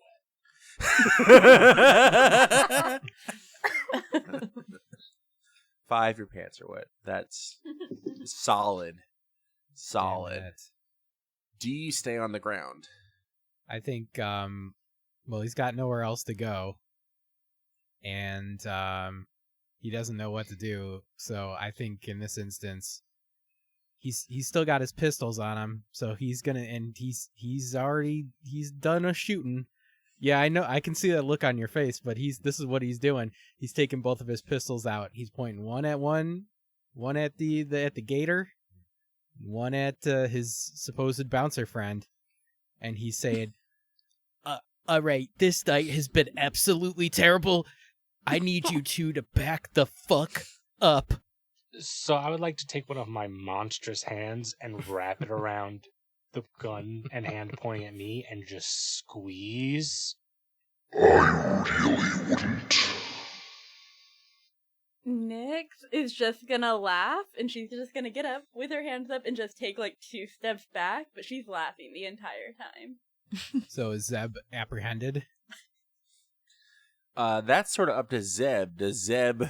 5, your pants are wet. That's solid. Damn it. Do you stay on the ground? I think, well, he's got nowhere else to go. And he doesn't know what to do. So I think in this instance, he's still got his pistols on him. So he's gonna, and he's done a shooting. Yeah, I know. I can see that look on your face, but this is what he's doing. He's taking both of his pistols out. He's pointing one at the gator, one at his supposed bouncer friend, and he's saying, "All right, this night has been absolutely terrible. I need you two to back the fuck up." So I would like to take one of my monstrous hands and wrap it around the gun and hand pointing at me and just squeeze. I really wouldn't. Nyx is just gonna laugh and she's just gonna get up with her hands up and just take like 2 steps back, but she's laughing the entire time. So is Zeb apprehended? That's sort of up to Zeb. Does Zeb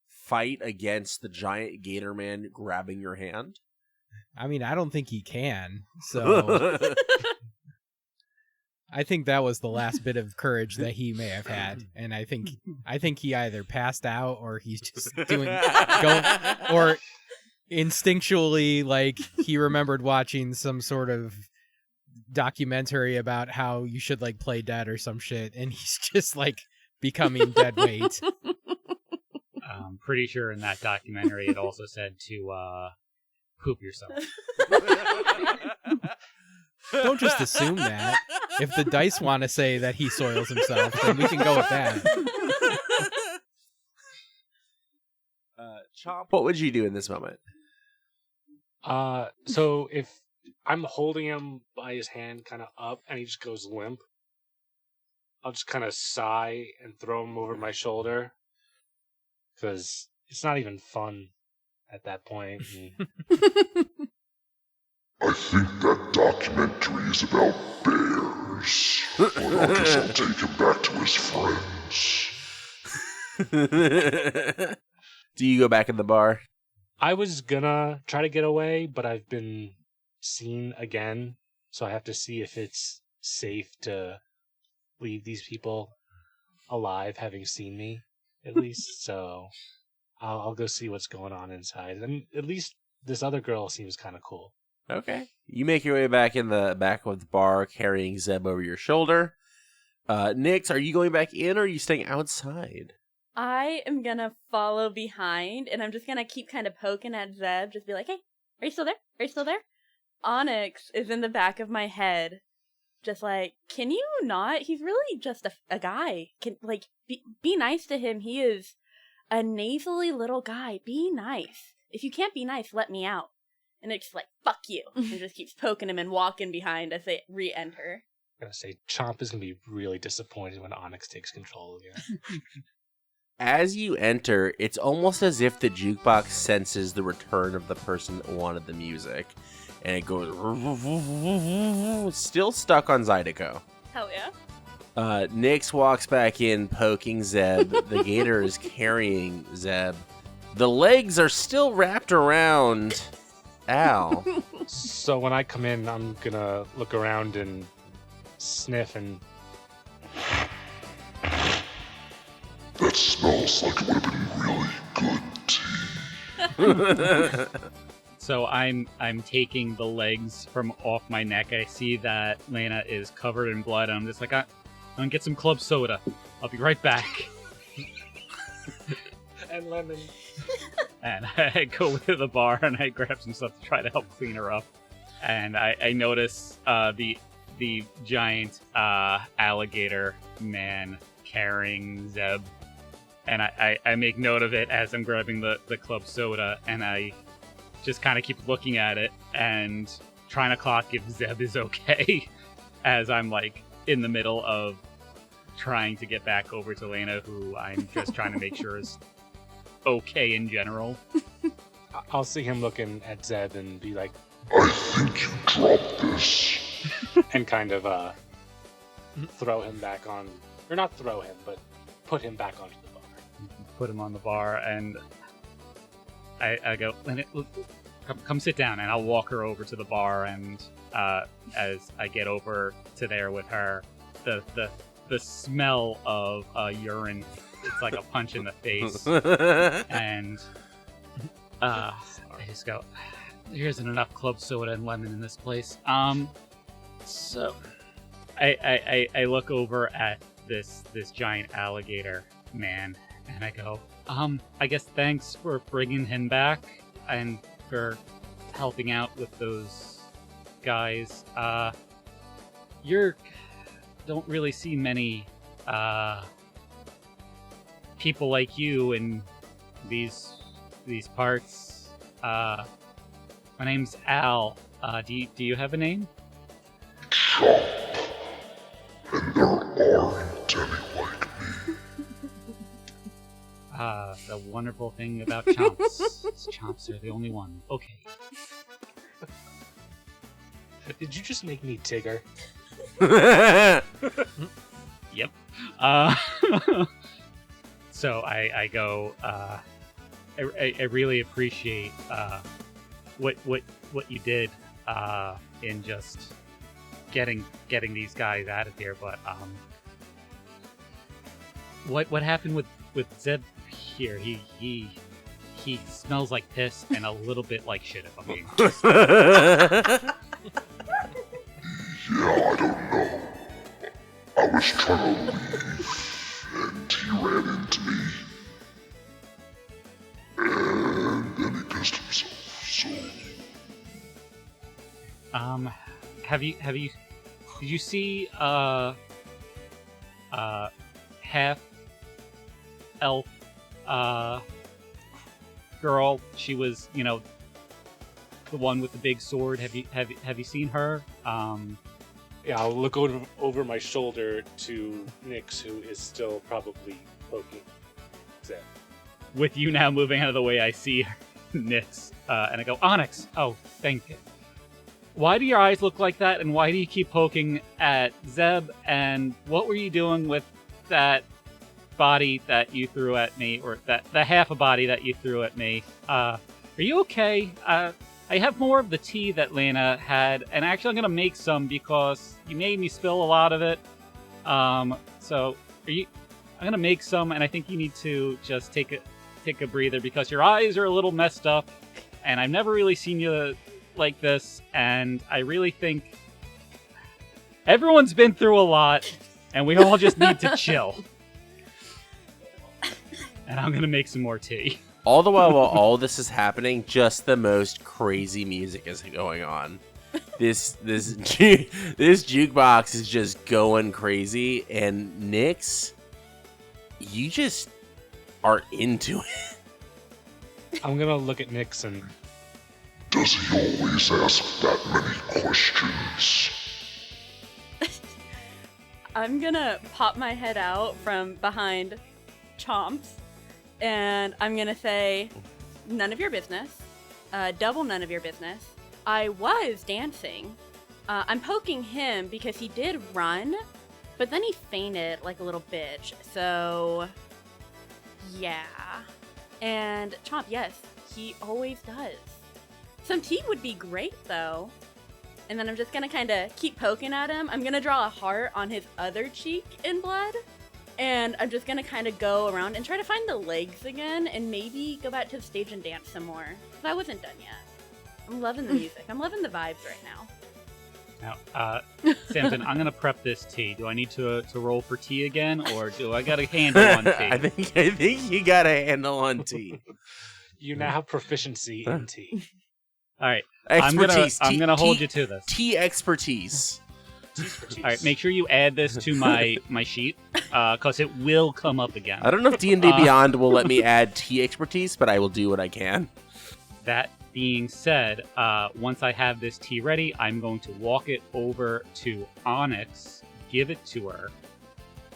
fight against the giant gator man grabbing your hand? I mean, I don't think he can. So I think that was the last bit of courage that he may have had, and I think he either passed out or he's just or instinctually, like, he remembered watching some sort of documentary about how you should, like, play dead or some shit, and he's just, like, becoming dead weight. I'm pretty sure in that documentary it also said to poop yourself. Don't just assume that. If the dice want to say that he soils himself, then we can go with that. Chomp, what would you do in this moment? So if I'm holding him by his hand kind of up and he just goes limp, I'll just kind of sigh and throw him over my shoulder. Because it's not even fun at that point. I think that documentary is about bears. But I guess I'll take him back to his friends. Do you go back in the bar? I was gonna try to get away, but I've been seen again, so I have to see if it's safe to leave these people alive, having seen me, at least. So I'll go see what's going on inside. And at least this other girl seems kind of cool. Okay. You make your way back in the back of the bar, carrying Zeb over your shoulder. Nix, are you going back in or are you staying outside? I am gonna follow behind, and I'm just gonna keep kind of poking at Zeb, just be like, hey, are you still there? Are you still there? Onyx is in the back of my head, just like, can you not? He's really just a guy. Can, like, be nice to him. He is a nasally little guy. Be nice. If you can't be nice, let me out. And it's just like, fuck you. And just keeps poking him and walking behind as they re-enter. I'm gonna say Chomp is gonna be really disappointed when Onyx takes control again. As you enter, it's almost as if the jukebox senses the return of the person that wanted the music. And it goes... Still stuck on Zydeco. Hell yeah. Nix walks back in, poking Zeb. The gator is carrying Zeb. The legs are still wrapped around Al. So when I come in, I'm gonna look around and sniff and... That smells like it would have been really good tea. So I'm taking the legs from off my neck. I see that Lena is covered in blood. And I'm just like, I'm gonna get some club soda. I'll be right back. and lemon. And I go to the bar and I grab some stuff to try to help clean her up. And I notice the giant alligator man carrying Zeb. And I make note of it as I'm grabbing the club soda, and I just kind of keep looking at it and trying to clock if Zeb is okay as I'm like in the middle of trying to get back over to Lena, who I'm just trying to make sure is okay in general. I'll see him looking at Zeb and be like, I think you dropped this. and kind of throw him back on, or not throw him, but put him back onto the bar. Put him on the bar, and I go, Lena, come sit down, and I'll walk her over to the bar, and as I get over to there with her, the smell of urine, it's like a punch in the face. And I just go, there isn't enough club soda and lemon in this place. So I look over at this giant alligator man, and I go, I guess thanks for bringing him back and for helping out with those guys. You don't really see many people like you in these parts. My name's Al. Do you have a name? Chomp. And there aren't any like me. The wonderful thing about chomps is chomps are the only one. Okay. Did you just make me Tigger? Yep. So I go. I really appreciate what you did in just getting these guys out of here. But what happened with Zeb here? He smells like piss and a little bit like shit. If I'm being honest. Yeah, I don't know. I was trying to leave, and he ran into me. And then he pissed himself, so... Did you see, half elf, girl? She was, the one with the big sword. Have you seen her? Yeah, I'll look over my shoulder to Nyx, who is still probably poking Zeb. With you now moving out of the way, I see Nyx, and I go, Onyx! Oh, thank you. Why do your eyes look like that, and why do you keep poking at Zeb, and what were you doing with that body that you threw at me, or the half a body that you threw at me? Are you okay? I have more of the tea that Lena had, and actually I'm going to make some because you made me spill a lot of it. So, I'm going to make some, and I think you need to just take a breather because your eyes are a little messed up, and I've never really seen you like this, and I really think everyone's been through a lot, and we all just need to chill. And I'm gonna make some more tea. All the while all this is happening, just the most crazy music is going on. This jukebox is just going crazy, and Nyx, you just are into it. I'm gonna look at Nyx and... Does he always ask that many questions? I'm gonna pop my head out from behind Chomps, and I'm gonna say, none of your business. Double none of your business. I was dancing. I'm poking him because he did run, but then he fainted like a little bitch. So, yeah. And Chomp, yes, he always does. Some tea would be great, though. And then I'm just gonna kind of keep poking at him. I'm gonna draw a heart on his other cheek in blood. And I'm just gonna kind of go around and try to find the legs again and maybe go back to the stage and dance some more. Because I wasn't done yet. I'm loving the music. I'm loving the vibes right now. Now, Samson, I'm gonna prep this tea. Do I need to roll for tea again, or do I got a handle on tea? I think you got a handle on tea. You now have proficiency in tea. All right, Expertise. I'm gonna hold you to this. Tea expertise. All right, make sure you add this to my sheet, because it will come up again. I don't know if D&D Beyond will let me add tea expertise, but I will do what I can. That being said, once I have this tea ready, I'm going to walk it over to Onyx, give it to her,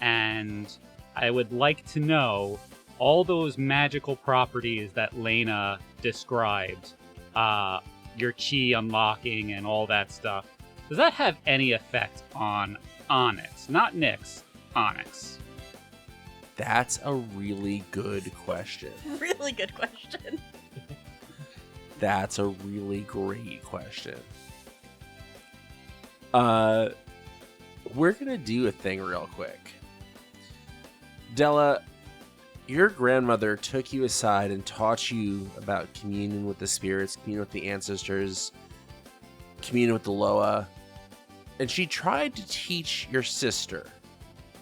and I would like to know all those magical properties that Lena described, your chi unlocking and all that stuff. Does that have any effect on Onyx? Not Nyx, Onyx. That's a really good question. Really good question. That's a really great question. We're gonna do a thing real quick. Della, your grandmother took you aside and taught you about communion with the spirits, communion with the ancestors, communion with the Loa, and she tried to teach your sister,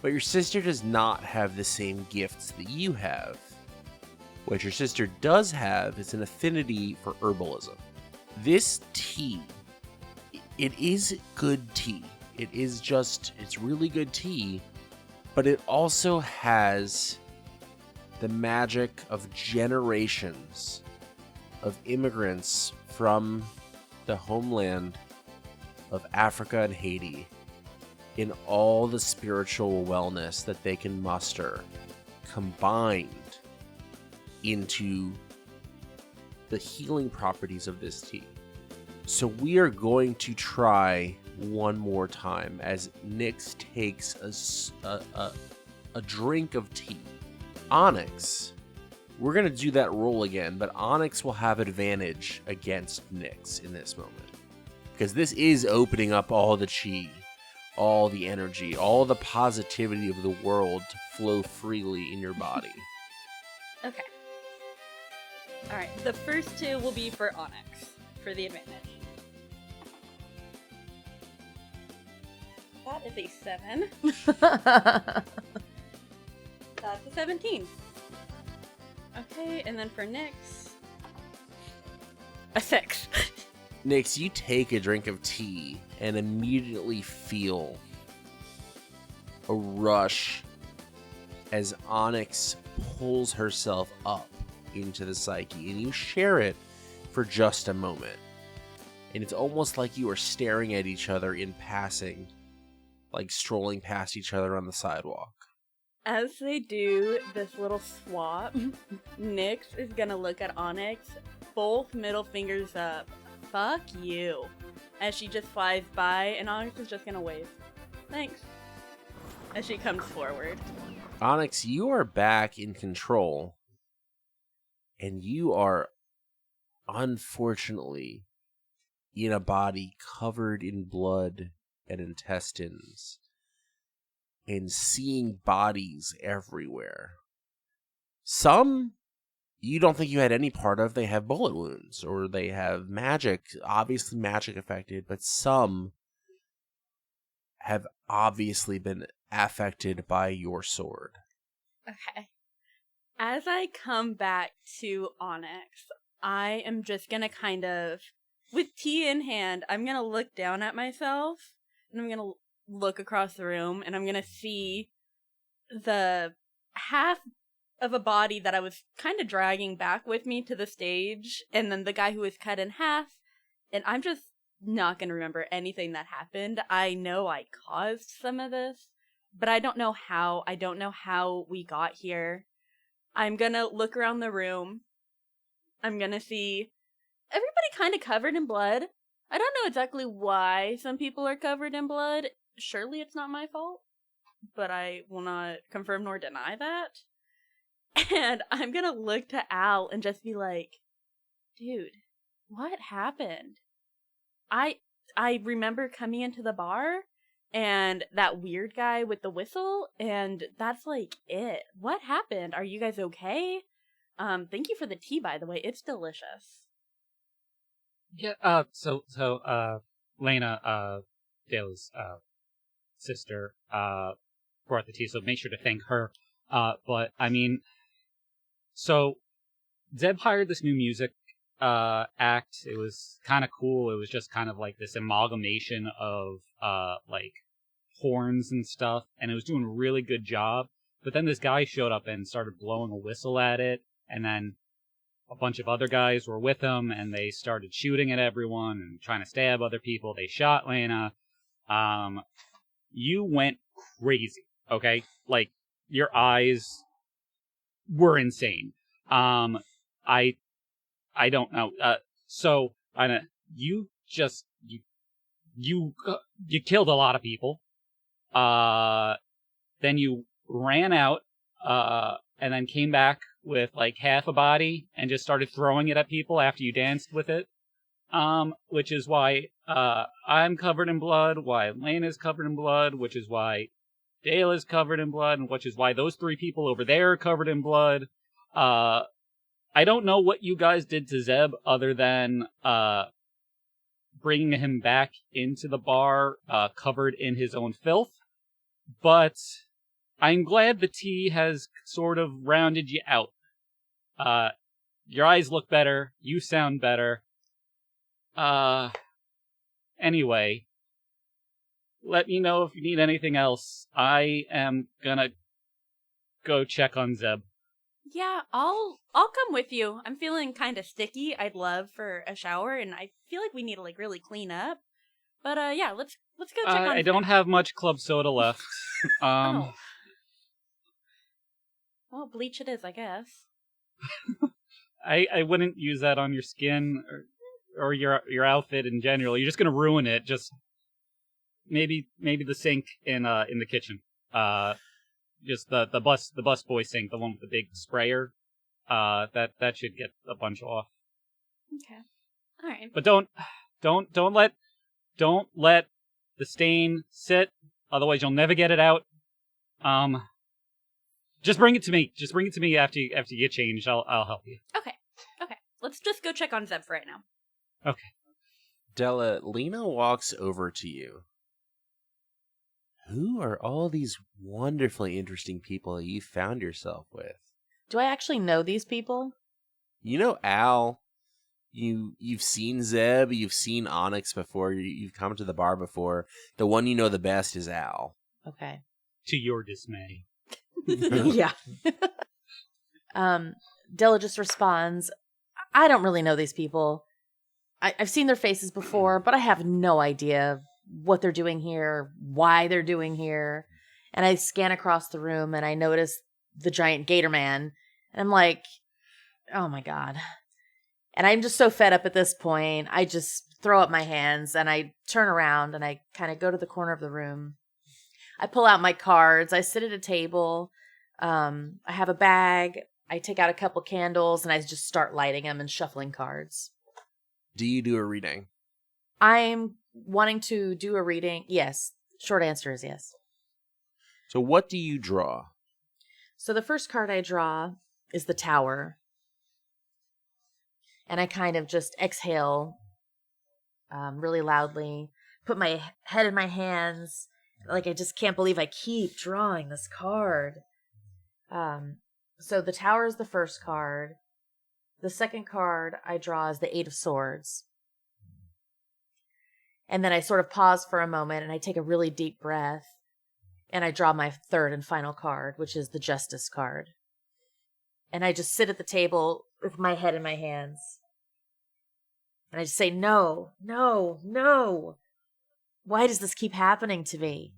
but your sister does not have the same gifts that you have. What your sister does have is an affinity for herbalism. This tea, it is good tea. It's really good tea, but it also has the magic of generations of immigrants from the homeland of Africa and Haiti in all the spiritual wellness that they can muster, combined into the healing properties of this tea. So we are going to try one more time as Nyx takes a drink of tea. Onyx, we're going to do that roll again, but Onyx will have advantage against Nyx in this moment, because this is opening up all the chi all the energy, all the positivity of the world to flow freely in your body. Okay. Alright, the first two will be for Onyx, for the advantage. That is a 7. That's a 17. Okay, and then for Nyx, a 6. Nyx, you take a drink of tea and immediately feel a rush as Onyx pulls herself up into the psyche, and you share it for just a moment. And it's almost like you are staring at each other in passing, like strolling past each other on the sidewalk. As they do this little swap, Nyx is gonna look at Onyx, both middle fingers up. Fuck you. As she just flies by, and Onyx is just gonna wave. Thanks. As she comes forward. Onyx, you are back in control, and you are unfortunately in a body covered in blood and intestines, and seeing bodies everywhere. Some you don't think you had any part of. They have bullet wounds, or they have magic, obviously magic affected, but some have obviously been affected by your sword. Okay. As I come back to Onyx, I am just gonna kind of, with tea in hand, I'm gonna look down at myself, and I'm gonna look across the room, and I'm gonna see the half of a body that I was kind of dragging back with me to the stage, and then the guy who was cut in half, and I'm just not gonna remember anything that happened. I know I caused some of this, but I don't know how. I don't know how we got here. I'm gonna look around the room. I'm gonna see everybody kind of covered in blood. I don't know exactly why some people are covered in blood. Surely it's not my fault, but I will not confirm nor deny that. And I'm gonna look to Al and just be like, dude, what happened? I remember coming into the bar and that weird guy with the whistle, and that's like it. What happened? Are you guys okay? Thank you for the tea, by the way. It's delicious. Yeah, Lena, Dale's, sister, brought the tea, so make sure to thank her. But, I mean, so, Zeb hired this new music, act. It was kind of cool. It was just kind of like this amalgamation of, like, horns and stuff, and it was doing a really good job. But then this guy showed up and started blowing a whistle at it, and then a bunch of other guys were with him, and they started shooting at everyone and trying to stab other people. They shot Lena. You went crazy, okay? Like, your eyes were insane. I don't know. So, you killed a lot of people. Then you ran out, and then came back with like half a body and just started throwing it at people after you danced with it. Which is why, I'm covered in blood, why Lena's covered in blood, which is why Dale is covered in blood, and which is why those 3 people over there are covered in blood. I don't know what you guys did to Zeb other than, bringing him back into the bar, covered in his own filth. But I'm glad the tea has sort of rounded you out. Your eyes look better. You sound better. Anyway, let me know if you need anything else. I am gonna go check on Zeb. Yeah, I'll come with you. I'm feeling kind of sticky. I'd love for a shower, and I feel like we need to like really clean up. But yeah, let's go check on. I don't have much club soda left. Oh. Well, bleach it is, I guess. I wouldn't use that on your skin or your outfit in general. You're just gonna ruin it. Just maybe the sink in the kitchen. Just the bus boy sink, the one with the big sprayer. That should get a bunch off. Okay. All right. But don't let the stain sit Otherwise, you'll never get it out. Just bring it to me. Just bring it to me after you get changed. I'll help you. Okay. Let's just go check on Zeb for right now. Okay. Della, Lena walks over to you. Who are all these wonderfully interesting people you found yourself with? Do I actually know these people? You know Al. You've seen Zeb. You've seen Onyx before. You've come to the bar before. The one you know the best is Al. Okay. To your dismay. Yeah. Della just responds, I don't really know these people. I've seen their faces before, but I have no idea what they're doing here, why they're doing here. And I scan across the room and I notice the giant gator man. And I'm like, oh my God. And I'm just so fed up at this point. I just throw up my hands and I turn around and I kind of go to the corner of the room. I pull out my cards. I sit at a table. I have a bag. I take out a couple candles and I just start lighting them and shuffling cards. Do you do a reading? I'm wanting to do a reading. Yes. Short answer is yes. So what do you draw? So the first card I draw is the Tower. And I kind of just exhale really loudly, put my head in my hands. Like, I just can't believe I keep drawing this card. So the Tower is the first card. The second card I draw is the Eight of Swords. And then I sort of pause for a moment and I take a really deep breath. And I draw my third and final card, which is the Justice card. And I just sit at the table with my head in my hands. And I just say, no, no, no. Why does this keep happening to me?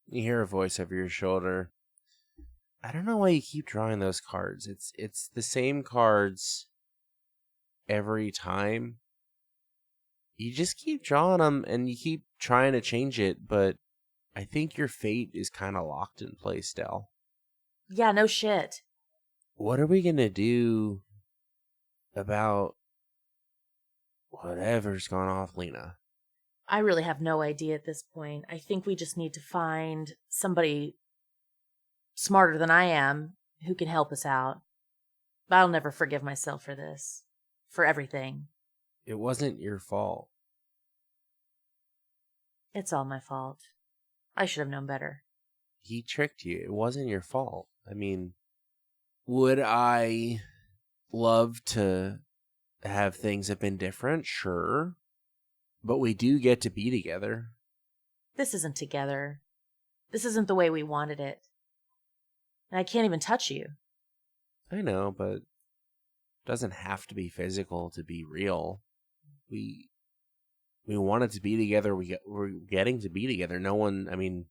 You hear a voice over your shoulder. I don't know why you keep drawing those cards. It's the same cards every time. You just keep drawing them and you keep trying to change it, but I think your fate is kind of locked in place, Del. Yeah, no shit. What are we going to do about whatever's gone off, Lena? I really have no idea at this point. I think we just need to find somebody smarter than I am who can help us out. But I'll never forgive myself for this. For everything. It wasn't your fault. It's all my fault. I should have known better. He tricked you. It wasn't your fault. I mean, would I love to have things have been different? Sure. But we do get to be together. This isn't together. This isn't the way we wanted it. And I can't even touch you. I know, but it doesn't have to be physical to be real. We wanted to be together. We're getting to be together. No one, I mean,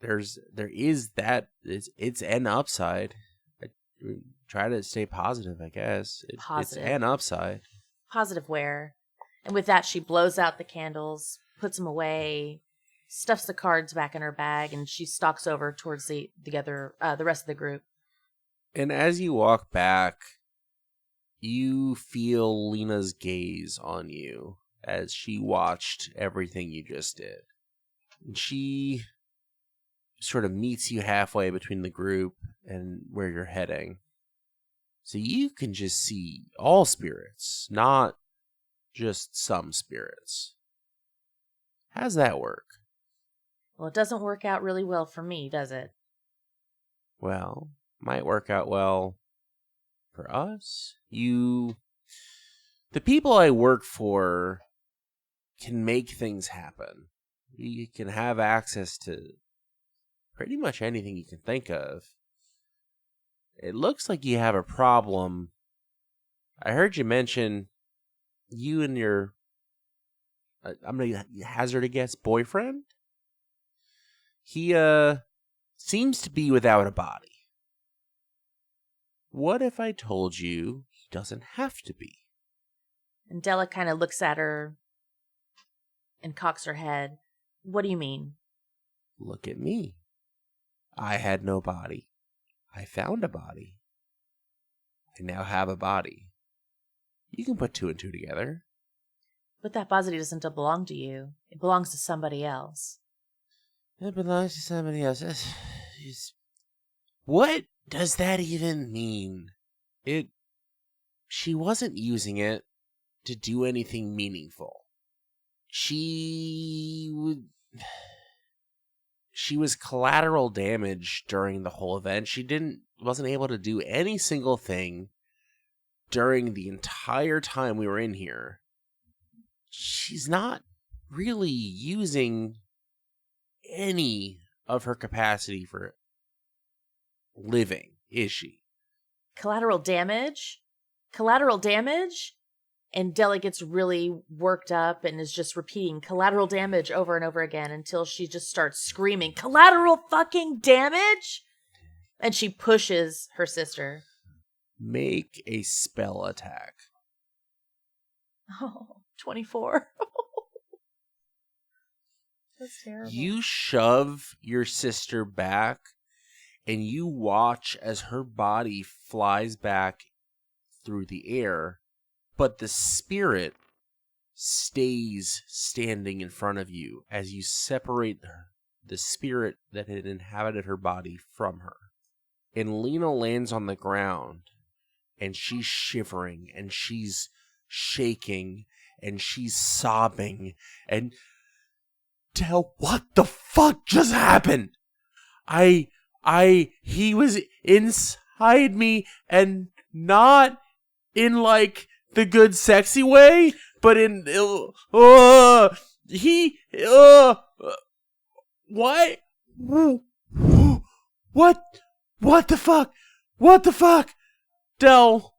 there is that. It's an upside. Try to stay positive, I guess. Positive. It's an upside. Positive where? And with that, she blows out the candles, puts them away, stuffs the cards back in her bag, and she stalks over towards the rest of the group. And as you walk back, you feel Lena's gaze on you as she watched everything you just did. And she sort of meets you halfway between the group and where you're heading. So you can just see all spirits, not just some spirits. How's that work? Well, it doesn't work out really well for me, does it? Well, might work out well for us. The people I work for can make things happen. You can have access to pretty much anything you can think of. It looks like you have a problem. I heard you mention you and your, I'm going to hazard a guess, boyfriend? He, seems to be without a body. What if I told you he doesn't have to be? And Della kind of looks at her and cocks her head. What do you mean? Look at me. I had no body. I found a body. I now have a body. You can put two and two together. But that body doesn't belong to you. It belongs to somebody else. It belongs to somebody else. What does that even mean? She wasn't using it to do anything meaningful. She was collateral damage during the whole event. She wasn't able to do any single thing during the entire time we were in here. She's not really using any of her capacity for living, is she? Collateral damage? Collateral damage? And Della gets really worked up and is just repeating collateral damage over and over again until she just starts screaming, collateral fucking damage? And she pushes her sister. Make a spell attack. Oh, 24. That's terrible. You shove your sister back, and you watch as her body flies back through the air, but the spirit stays standing in front of you as you separate the spirit that had inhabited her body from her. And Lena lands on the ground, and she's shivering, and she's shaking, and she's sobbing, and tell what the fuck just happened? He was inside me, and not in like the good sexy way, but in, what? What the fuck? What the fuck? Del.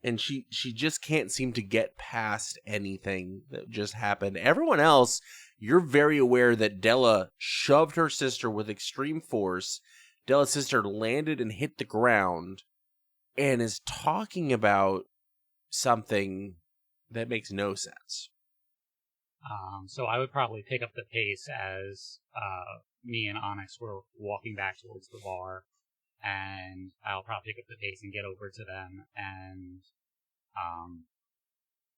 And she just can't seem to get past anything that just happened. Everyone else, you're very aware that Della shoved her sister with extreme force. Della's sister landed and hit the ground and is talking about something that makes no sense. So I would probably pick up the pace as me and Onyx were walking back towards the bar, and I'll probably pick up the pace and get over to them. And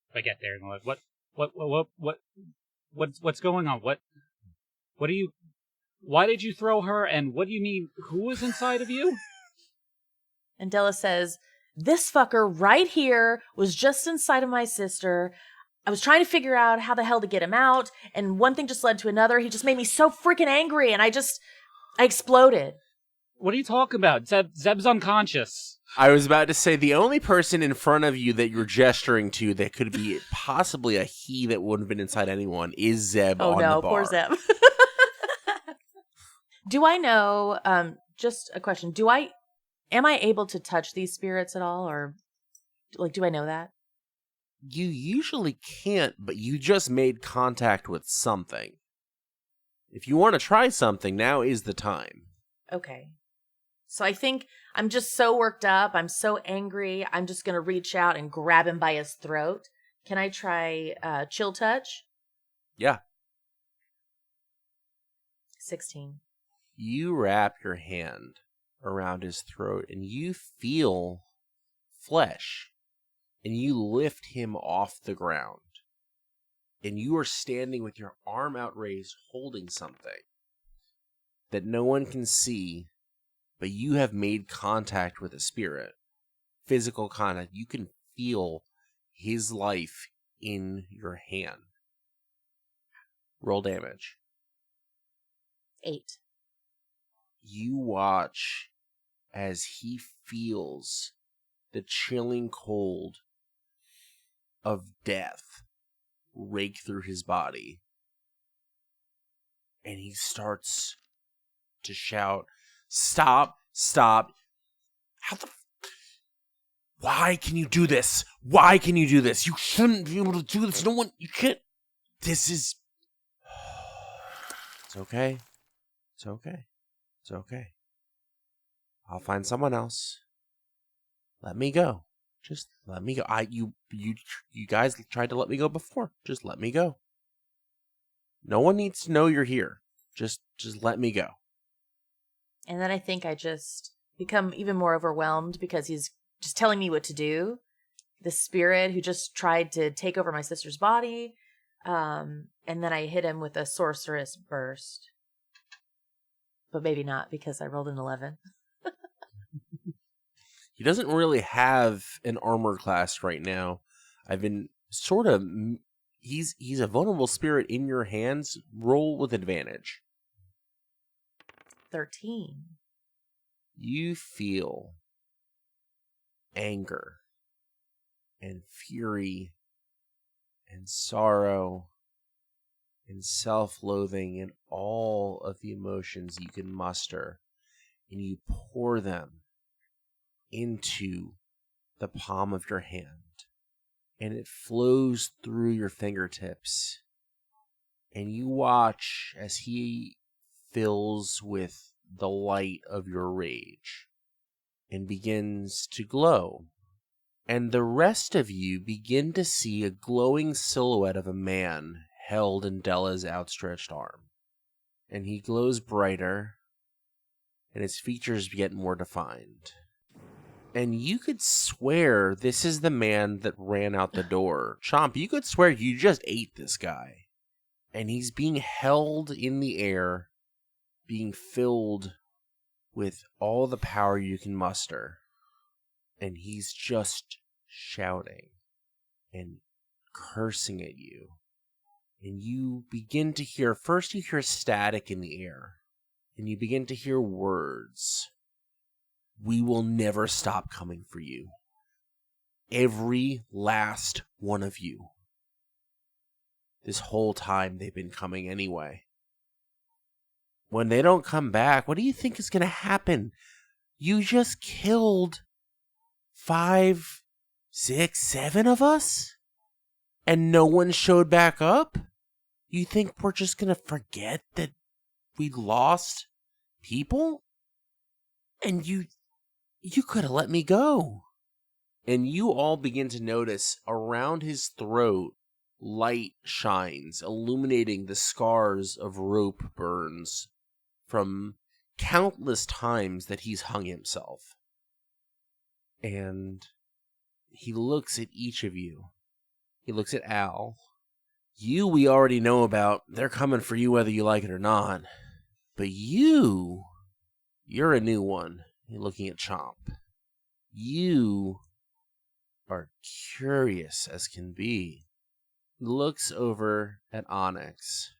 if I get there and they're like, what's going on? What do you? Why did you throw her? And what do you mean? Who is inside of you? And Della says, this fucker right here was just inside of my sister. I was trying to figure out how the hell to get him out, and one thing just led to another. He just made me so freaking angry, and I exploded. What are you talking about? Zeb's unconscious. I was about to say, the only person in front of you that you're gesturing to that could be possibly a he that wouldn't have been inside anyone is Zeb on the bar. Oh no, poor Zeb. Do I know, just a question, am I able to touch these spirits at all, or, like, do I know that? You usually can't, but you just made contact with something. If you want to try something, now is the time. Okay. So I think I'm just so worked up. I'm so angry. I'm just going to reach out and grab him by his throat. Can I try chill touch? Yeah. 16. You wrap your hand around his throat and you feel flesh. And you lift him off the ground. And you are standing with your arm outraised holding something that no one can see, but you have made contact with a spirit. Physical contact. You can feel his life in your hand. Roll damage. 8. You watch as he feels the chilling cold of death rake through his body. And he starts to shout, "Stop! Stop! Why can you do this? Why can you do this? You shouldn't be able to do this. No one, you can't. This is... It's okay. It's okay. It's okay. I'll find someone else. Let me go. Just let me go. You guys tried to let me go before. Just let me go. No one needs to know you're here. Just let me go." And then I think I just become even more overwhelmed because he's just telling me what to do. The spirit who just tried to take over my sister's body. And then I hit him with a sorceress burst. but maybe not because I rolled an 11. He doesn't really have an armor class right now. I've been sort of... He's a vulnerable spirit in your hands. Roll with advantage. 13. You feel anger and fury and sorrow and self-loathing and all of the emotions you can muster, and you pour them into the palm of your hand, and it flows through your fingertips, and you watch as he fills with the light of your rage and begins to glow. And the rest of you begin to see a glowing silhouette of a man held in Della's outstretched arm. And he glows brighter, and his features get more defined. And you could swear this is the man that ran out the door. Chomp, you could swear you just ate this guy. And he's being held in the air, being filled with all the power you can muster. And he's just shouting and cursing at you. And you begin to hear, first you hear static in the air. And you begin to hear words. We will never stop coming for you. Every last one of you. This whole time they've been coming anyway. When they don't come back, what do you think is going to happen? You just killed 5, 6, 7 of us? And no one showed back up? You think we're just going to forget that we lost people? And you could have let me go. And you all begin to notice around his throat, light shines, illuminating the scars of rope burns from countless times that he's hung himself. And he looks at each of you. He looks at Al. You we already know about. They're coming for you whether you like it or not. But you're a new one. You're looking at Chomp. You are curious as can be. He looks over at Onyx.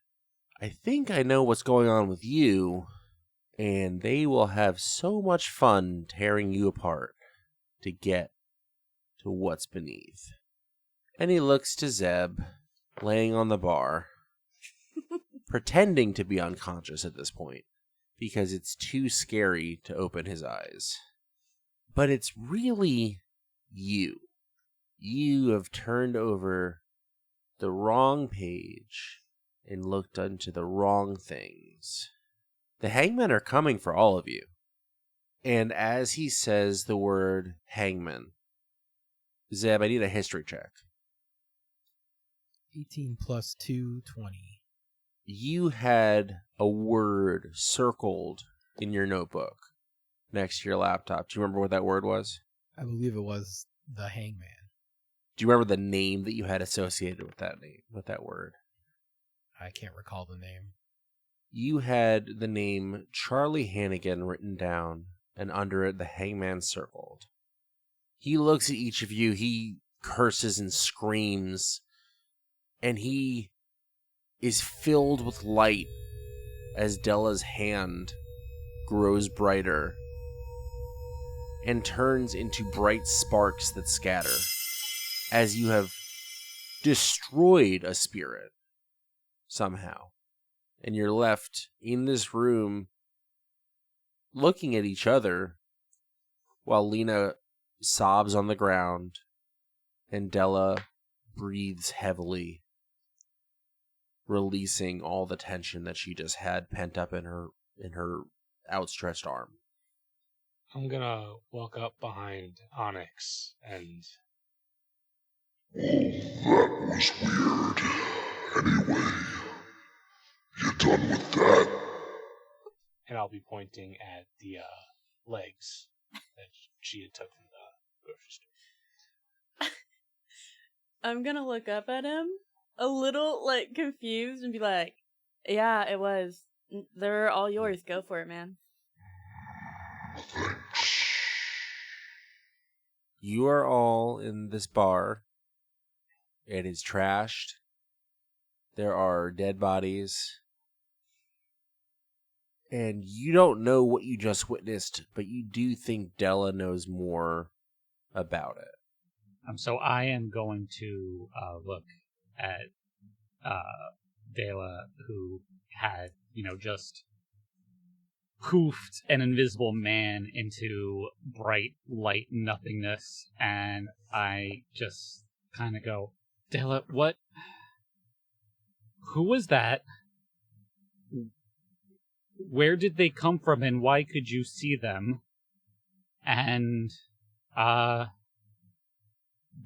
I think I know what's going on with you, and they will have so much fun tearing you apart to get to what's beneath. And he looks to Zeb, laying on the bar, pretending to be unconscious at this point, because it's too scary to open his eyes. But it's really you. You have turned over the wrong page and looked into the wrong things. The hangmen are coming for all of you. And as he says the word hangman, Zeb, I need a history check. 18 plus 2, 20. You had a word circled in your notebook next to your laptop. Do you remember what that word was? I believe it was the hangman. Do you remember the name that you had associated with that name, with that word? I can't recall the name. You had the name Charlie Hannigan written down, and under it the hangman circled. He looks at each of you, he curses and screams, and he is filled with light as Della's hand grows brighter and turns into bright sparks that scatter as you have destroyed a spirit somehow. And you're left in this room looking at each other while Lena sobs on the ground and Della breathes heavily, releasing all the tension that she just had pent up in her outstretched arm. I'm gonna walk up behind Onyx and... That was weird. Anyway, you done with that? And I'll be pointing at the legs that she had took from the grocery store. I'm gonna look up at him, a little, like, confused and be like, yeah, it was They're all yours. Go for it, man. You are all in this bar. It is trashed. There are dead bodies. And you don't know what you just witnessed, but you do think Della knows more about it. So I am going to look at Dela, who had, just poofed an invisible man into bright light nothingness, and I just kind of go, Dela, what? Who was that? Where did they come from, and why could you see them? And,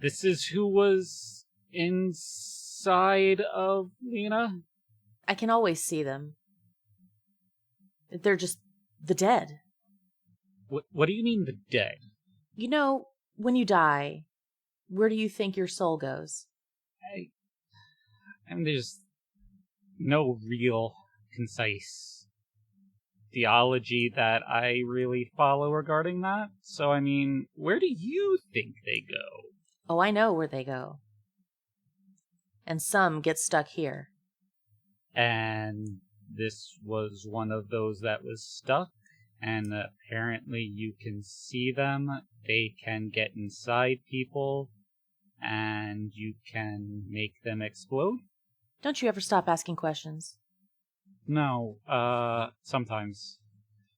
this is who was inside of Lena? I can always see them. They're just the dead. What do you mean the dead? You know, when you die, where do you think your soul goes? I mean, there's no real concise theology that I really follow regarding that. So, I mean, where do you think they go? Oh, I know where they go. And some get stuck here. And this was one of those that was stuck, and apparently you can see them. They can get inside people, and you can make them explode. Don't you ever stop asking questions? No, sometimes.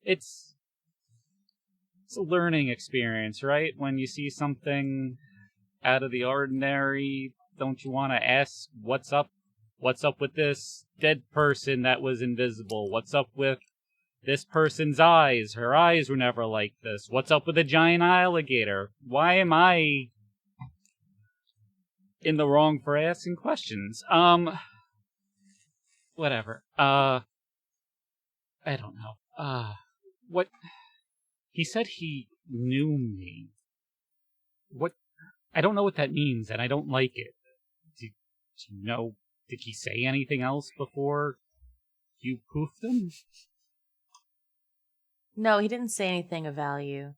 It's a learning experience, right? When you see something out of the ordinary, don't you want to ask, what's up? What's up with this dead person that was invisible? What's up with this person's eyes? Her eyes were never like this. What's up with a giant alligator? Why am I in the wrong for asking questions? Whatever. I don't know. What? He said he knew me. What? I don't know what that means, and I don't like it. Do you know? Did he say anything else before you poofed him? No, he didn't say anything of value.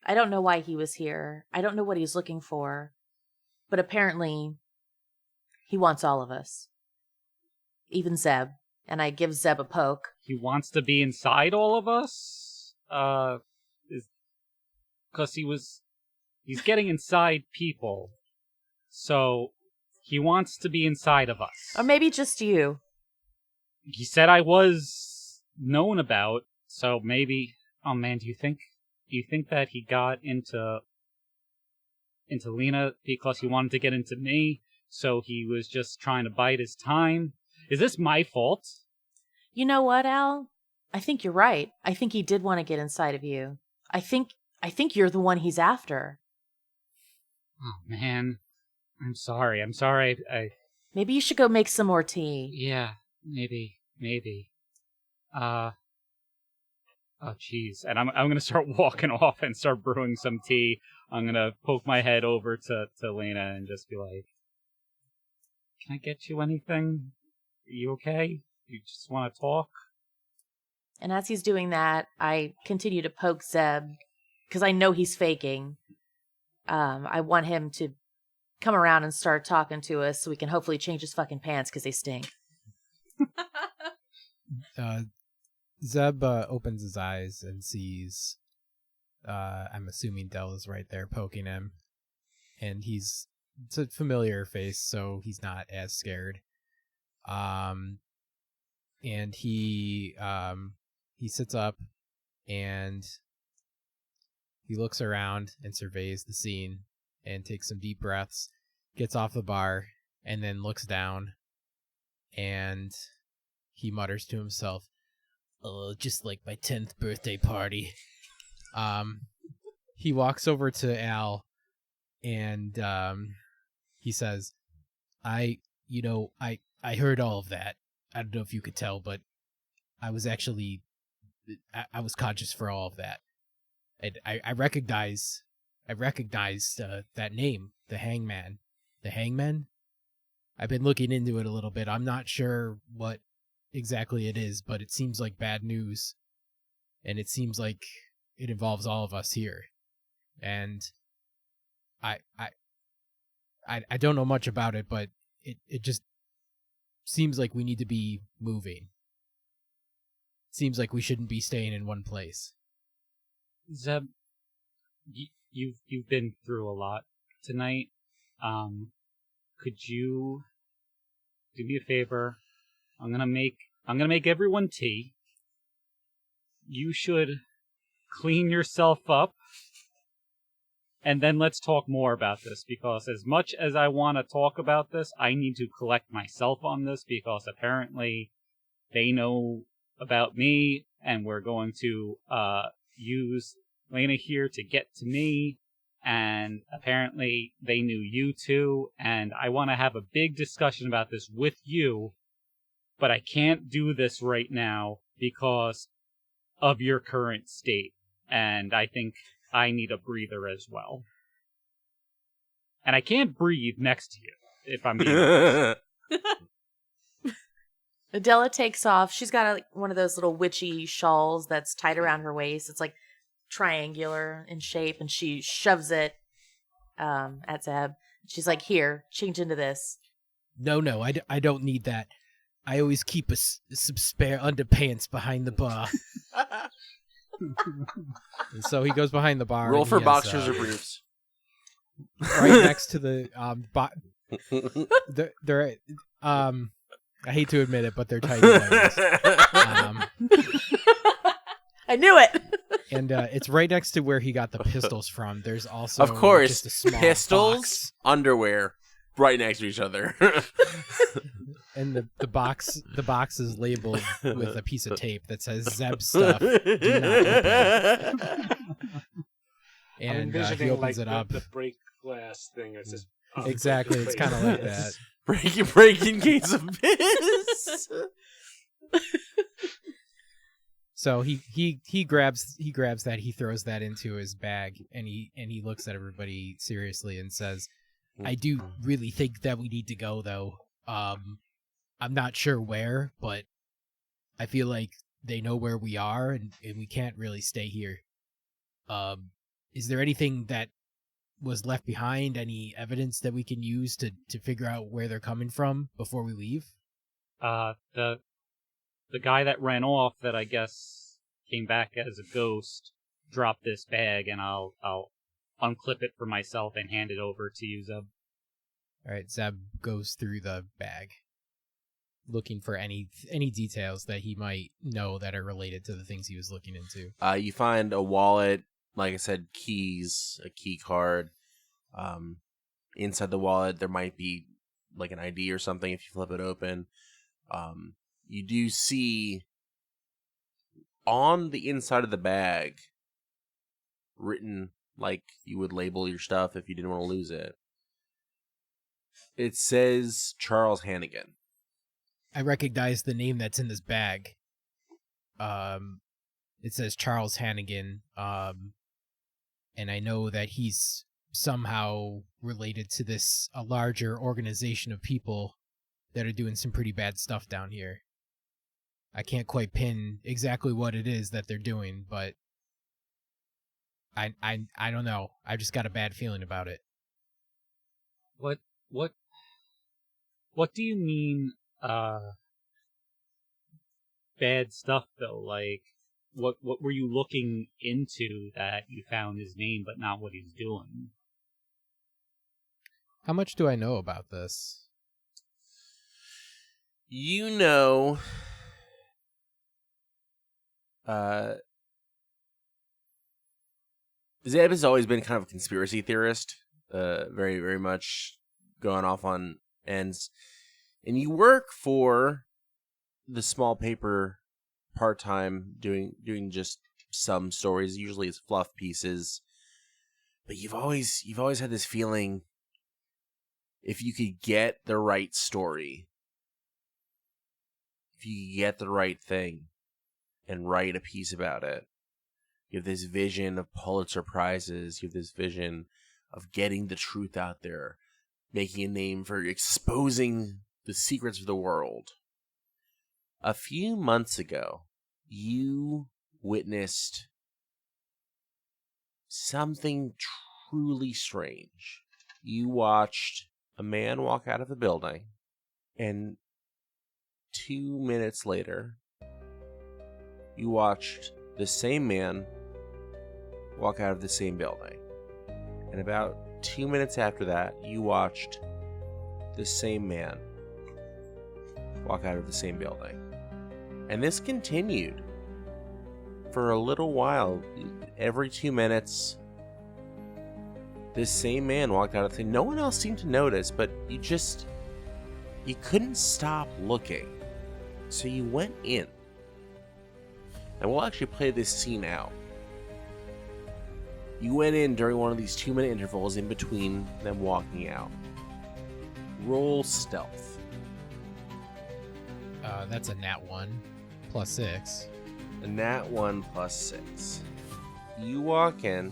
I don't know why he was here. I don't know what he's looking for. But apparently, he wants all of us. Even Zeb. And I give Zeb a poke. He wants to be inside all of us? Because he's getting inside people. So, he wants to be inside of us. Or maybe just you. He said I was known about, so maybe... Oh man, do you think that he got into Lena because he wanted to get into me, so he was just trying to bide his time? Is this my fault? You know what, Al? I think you're right. I think he did want to get inside of you. I think you're the one he's after. Oh man, I'm sorry. Maybe you should go make some more tea. Yeah, maybe. Oh jeez, and I'm gonna start walking off and start brewing some tea. I'm gonna poke my head over to Lena and just be like, "Can I get you anything? Are you okay? You just want to talk?" And as he's doing that, I continue to poke Zeb because I know he's faking. I want him to come around and start talking to us so we can hopefully change his fucking pants because they stink. Zeb opens his eyes and sees, I'm assuming Della's right there poking him. And it's a familiar face, so he's not as scared. And he sits up and he looks around and surveys the scene and takes some deep breaths, gets off the bar, and then looks down and he mutters to himself, "Oh, just like my 10th birthday party." He walks over to Al and he says, I heard all of that. I don't know if you could tell, but I was conscious for all of that. And I recognized that name, the Hangman. The Hangman? I've been looking into it a little bit. I'm not sure what exactly it is, but it seems like bad news. And it seems like it involves all of us here. And I don't know much about it, but it just seems like we need to be moving. Seems like we shouldn't be staying in one place. Zeb, you've been through a lot tonight. Could you do me a favor? I'm gonna make everyone tea. You should clean yourself up, and then let's talk more about this, because as much as I want to talk about this, I need to collect myself on this, because apparently they know about me, and we're going to use Lena here to get to me, and apparently they knew you too, and I want to have a big discussion about this with you, but I can't do this right now because of your current state, and I think I need a breather as well. And I can't breathe next to you, if I'm being honest. Adela takes off. She's got one of those little witchy shawls that's tied around her waist. It's like triangular in shape, and she shoves it at Zeb. She's like, "Here, change into this." No, I don't need that. I always keep some spare underpants behind the bar. And so he goes behind the bar. Roll and for he has, boxers or briefs. right next to the they're I hate to admit it, but they're tidy whities. I knew it. And it's right next to where he got the pistols from. There's also, of course, just a small pistols, box. underwear, right next to each other. And the box is labeled with a piece of tape that says Zeb stuff. Do not open. I'm And he envisioning opens like it up. the break glass thing. It says Exactly, it's kind of like that. Breaking case of piss. So he grabs that, he throws that into his bag, and he looks at everybody seriously and says, "I do really think that we need to go, though. I'm not sure where, but I feel like they know where we are, and we can't really stay here. Is there anything that was left behind? Any evidence that we can use to figure out where they're coming from before we leave?" The guy that ran off, that I guess came back as a ghost, dropped this bag, and I'll unclip it for myself and hand it over to you, Zeb. All right, Zeb goes through the bag, looking for any details that he might know that are related to the things he was looking into. You find a wallet, like I said, keys, a key card. Inside the wallet, there might be like an ID or something if you flip it open. You do see on the inside of the bag, written like you would label your stuff if you didn't want to lose it, it says Charles Hannigan. I recognize the name that's in this bag. It says Charles Hannigan, and I know that he's somehow related to a larger organization of people that are doing some pretty bad stuff down here. I can't quite pin exactly what it is that they're doing, but I don't know. I just got a bad feeling about it. What do you mean, bad stuff, though? Like, what were you looking into that you found his name but not what he's doing? How much do I know about this? You know, Zeb has always been kind of a conspiracy theorist, very, very much going off on ends. And you work for the small paper part-time, doing just some stories. Usually it's fluff pieces. But you've always had this feeling, if you could get the right story, if you get the right thing and write a piece about it, you have this vision of Pulitzer Prizes, you have this vision of getting the truth out there, making a name for exposing the secrets of the world. A few months ago, you witnessed something truly strange. You watched a man walk out of a building, and 2 minutes later, you watched the same man walk out of the same building. And about 2 minutes after that, you watched the same man walk out of the same building. And this continued for a little while. Every 2 minutes, this same man walked out of the thing. No one else seemed to notice, but you couldn't stop looking. So you went in. And we'll actually play this scene out. You went in during one of these 2-minute intervals in between them walking out. Roll stealth. That's a nat 1 plus 6. A nat 1 plus 6. You walk in,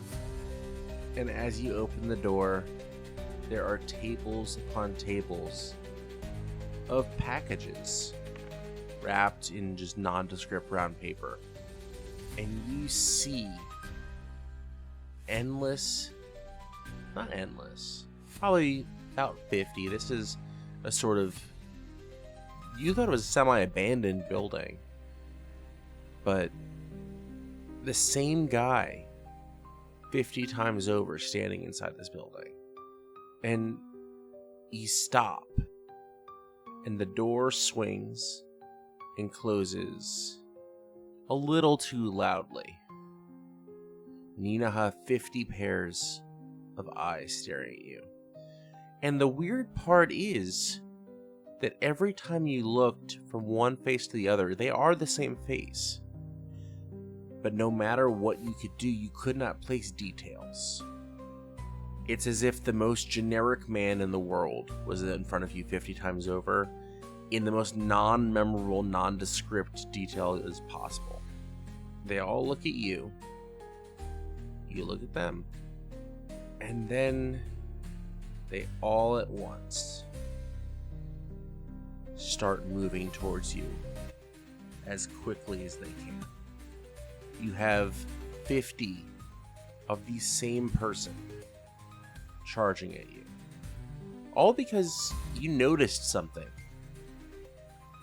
and as you open the door, there are tables upon tables of packages wrapped in just nondescript brown paper. And you see not endless, probably about 50. This is a sort of, you thought it was a semi-abandoned building, but the same guy 50 times over standing inside this building. And you stop, and the door swings and closes a little too loudly. And you now have 50 pairs of eyes staring at you. And the weird part is that every time you looked from one face to the other, they are the same face. But no matter what you could do, you could not place details. It's as if the most generic man in the world was in front of you 50 times over, in the most non-memorable, nondescript detail as possible. They all look at you. You look at them. And then they all at once start moving towards you as quickly as they can. You have 50 of the same person charging at you. All because you noticed something.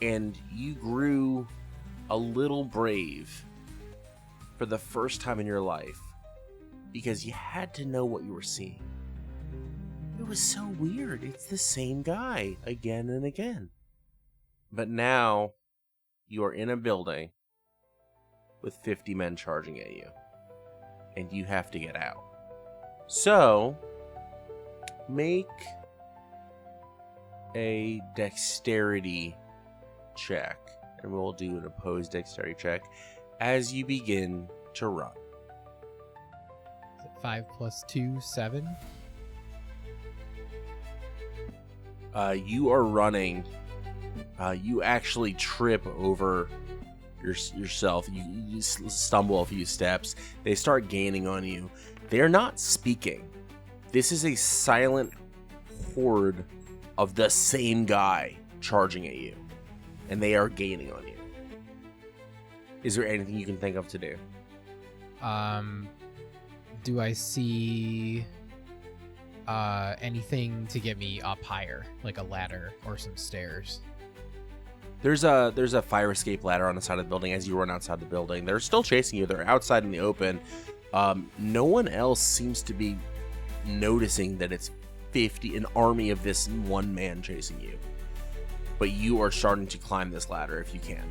And you grew a little brave for the first time in your life because you had to know what you were seeing. It was so weird. It's the same guy again and again. But now you are in a building with 50 men charging at you, and you have to get out. So, make a dexterity check, and we'll do an opposed dexterity check as you begin to run. 5 plus 2, 7. You are running. You actually trip over yourself. You stumble a few steps. They start gaining on you. They're not speaking. This is a silent horde of the same guy charging at you, and they are gaining on you. Is there anything you can think of to do? Do I see anything to get me up higher, like a ladder or some stairs? There's a fire escape ladder on the side of the building as you run outside the building. They're still chasing you. They're outside in the open. No one else seems to be noticing that it's 50, an army of this one man chasing you. But you are starting to climb this ladder if you can.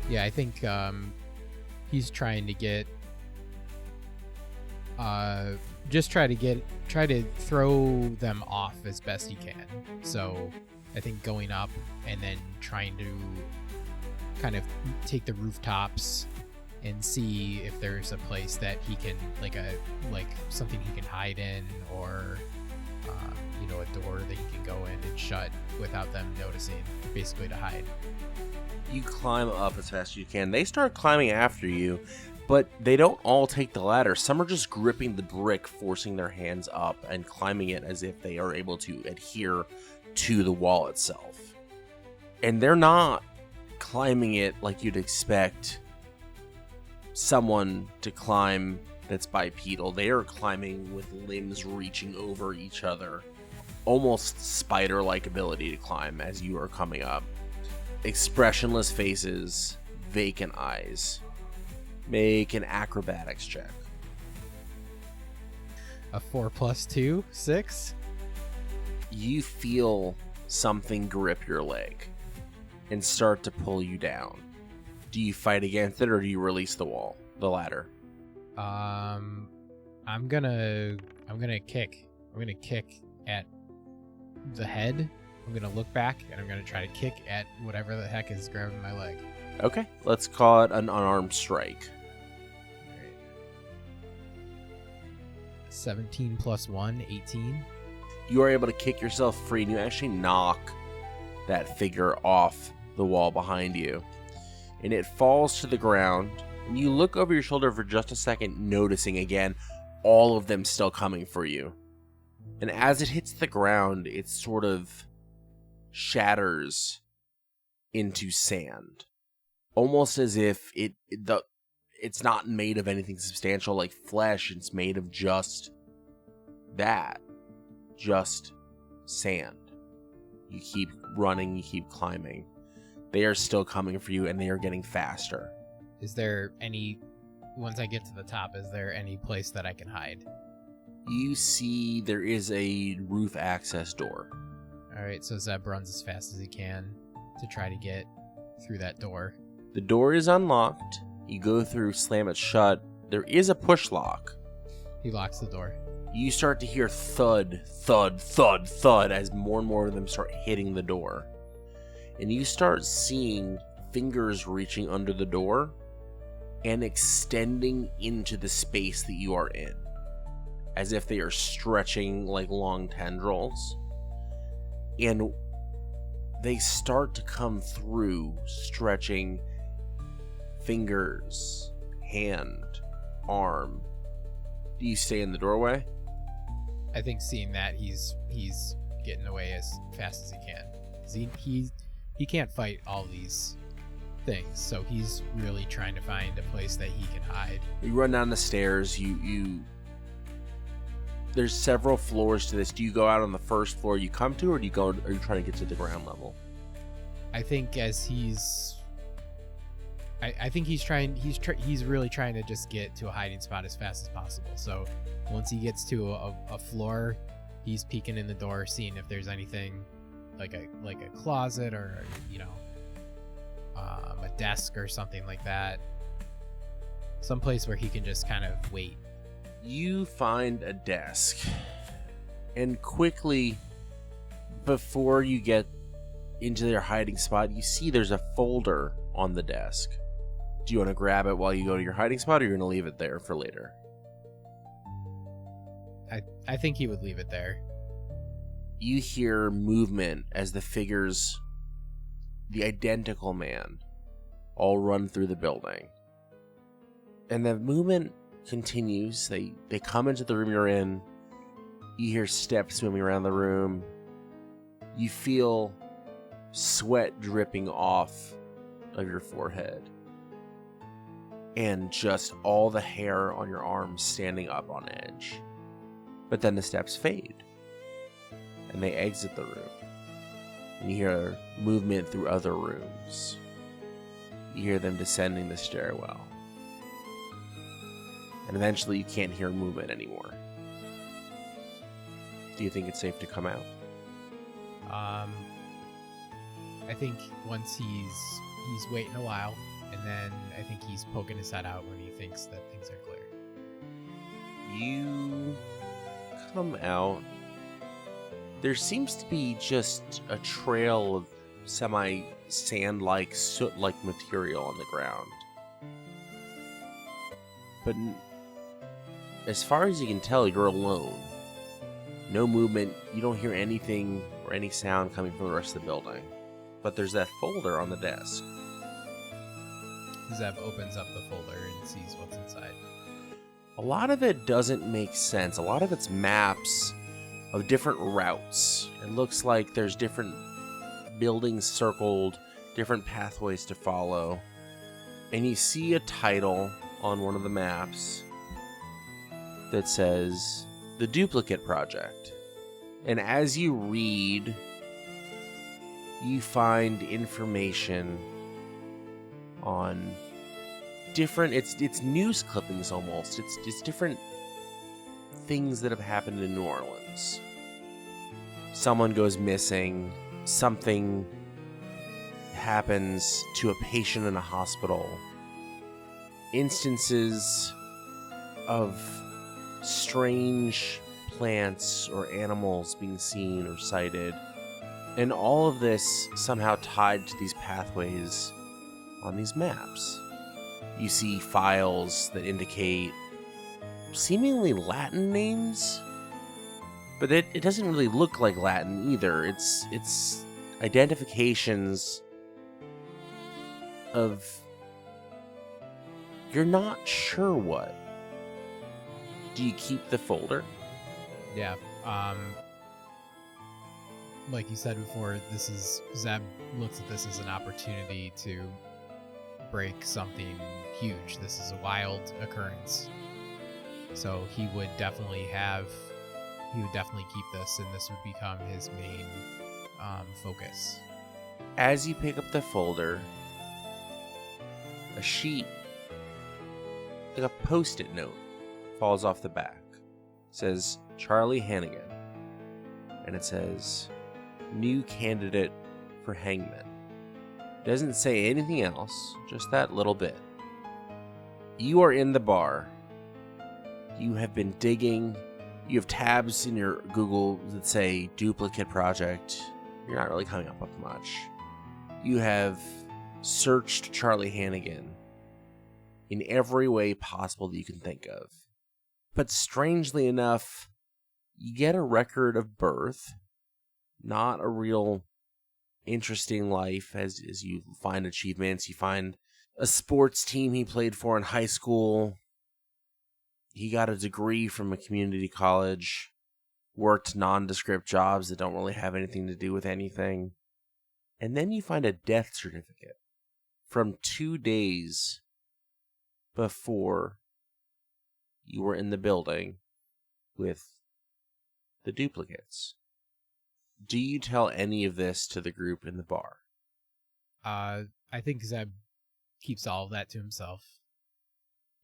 Yeah, I think he's trying to get try to throw them off as best he can. So I think going up and then trying to kind of take the rooftops and see if there's a place that he can, like something he can hide in, or a door that he can go in and shut without them noticing, basically to hide. You climb up as fast as you can. They start climbing after you, but they don't all take the ladder. Some are just gripping the brick, forcing their hands up and climbing it as if they are able to adhere to the wall itself. And they're not climbing it like you'd expect someone to climb that's bipedal. They are climbing with limbs reaching over each other. Almost spider-like ability to climb as you are coming up. Expressionless faces, vacant eyes. Make an acrobatics check. A 4 + 2, 6. You feel something grip your leg and start to pull you down. Do you fight against it or do you release the ladder? I'm gonna kick. I'm gonna kick at the head. I'm gonna look back and I'm gonna try to kick at whatever the heck is grabbing my leg. Okay, let's call it an unarmed strike. 17 + 1, 18. You are able to kick yourself free and you actually knock that figure off the wall behind you. And it falls to the ground. And you look over your shoulder for just a second, noticing again all of them still coming for you. And as it hits the ground, it sort of shatters into sand. Almost as if it's not made of anything substantial like flesh. It's made of just that. Just sand. You keep running, you keep climbing. They are still coming for you and they are getting faster. Is there any, once I get to the top, is there any place that I can hide? You see there is a roof access door. Alright, so Zeb runs as fast as he can to try to get through that door. The door is unlocked. You go through, slam it shut. There is a push lock. He locks the door. You start to hear thud, thud, thud, thud as more and more of them start hitting the door. And you start seeing fingers reaching under the door and extending into the space that you are in, as if they are stretching like long tendrils. And they start to come through, stretching fingers, hand, arm. Do you stay in the doorway? I think seeing that, he's getting away as fast as he can. 'Cause he can't fight all these things, so he's really trying to find a place that he can hide. You run down the stairs. There's several floors to this. Do you go out on the first floor you come to, or are you trying to get to the ground level? I think as I think he's really trying to just get to a hiding spot as fast as possible. So once he gets to a floor, he's peeking in the door, seeing if there's anything like a closet or a desk or something like that. Someplace where he can just kind of wait. You find a desk, and quickly, before you get into their hiding spot, you see there's a folder on the desk. Do you want to grab it while you go to your hiding spot, or you're going to leave it there for later? I think he would leave it there. You hear movement as the figures, the identical man, all run through the building. And the movement continues. They come into the room you're in. You hear steps moving around the room. You feel sweat dripping off of your forehead. And just all the hair on your arms standing up on edge. But then the steps fade. And they exit the room. And you hear movement through other rooms. You hear them descending the stairwell. And eventually you can't hear movement anymore. Do you think it's safe to come out? I think once he's waiting a while, and then I think he's poking his head out when he thinks that things are clear. You come out. There seems to be just a trail of semi-sand-like, soot-like material on the ground. But as far as you can tell, you're alone. No movement. You don't hear anything or any sound coming from the rest of the building. But there's that folder on the desk. Zeb opens up the folder and sees what's inside. A lot of it doesn't make sense. A lot of it's maps of different routes. It looks like there's different buildings circled, different pathways to follow, and you see a title on one of the maps that says The Duplicate Project. And as you read, you find information on different, it's news clippings almost. It's different things that have happened in New Orleans. Someone goes missing, something happens to a patient in a hospital. Instances of strange plants or animals being seen or sighted. And all of this somehow tied to these pathways on these maps. You see files that indicate seemingly Latin names, but it doesn't really look like Latin either. It's identifications of you're not sure what. Do you keep the folder? Yeah. Like you said before, Zeb looks at this as an opportunity to break something huge. This is a wild occurrence. So he would definitely keep this, and this would become his main focus. As you pick up the folder, a sheet, like a post-it note, falls off the back. It says Charlie Hannigan. And it says, new candidate for hangman. It doesn't say anything else, just that little bit. You are in the bar. You have been digging. You have tabs in your Google that say duplicate project. You're not really coming up with much. You have searched Charlie Hannigan in every way possible that you can think of. But strangely enough, you get a record of birth, not a real interesting life as you find achievements. You find a sports team he played for in high school. He got a degree from a community college, worked nondescript jobs that don't really have anything to do with anything. And then you find a death certificate from 2 days before you were in the building with the duplicates. Do you tell any of this to the group in the bar? I think Zeb keeps all of that to himself.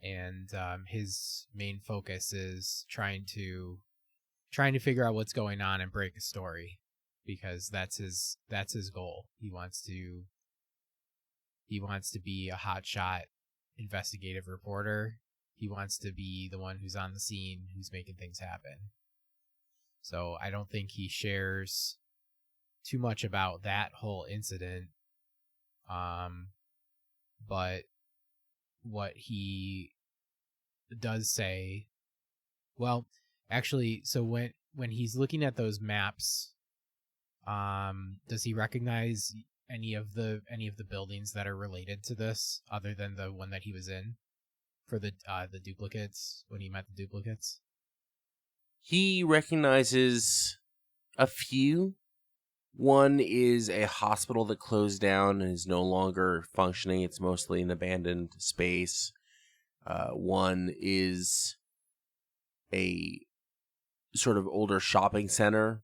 And his main focus is trying to figure out what's going on and break a story, because that's his goal. He wants to be a hotshot investigative reporter. He wants to be the one who's on the scene, who's making things happen. So I don't think he shares too much about that whole incident. But what he does say, well, actually, so when he's looking at those maps, does he recognize any of the buildings that are related to this other than the one that he was in for the duplicates, when he met the duplicates? He recognizes a few. One is a hospital that closed down and is no longer functioning. It's mostly an abandoned space. One is a sort of older shopping center.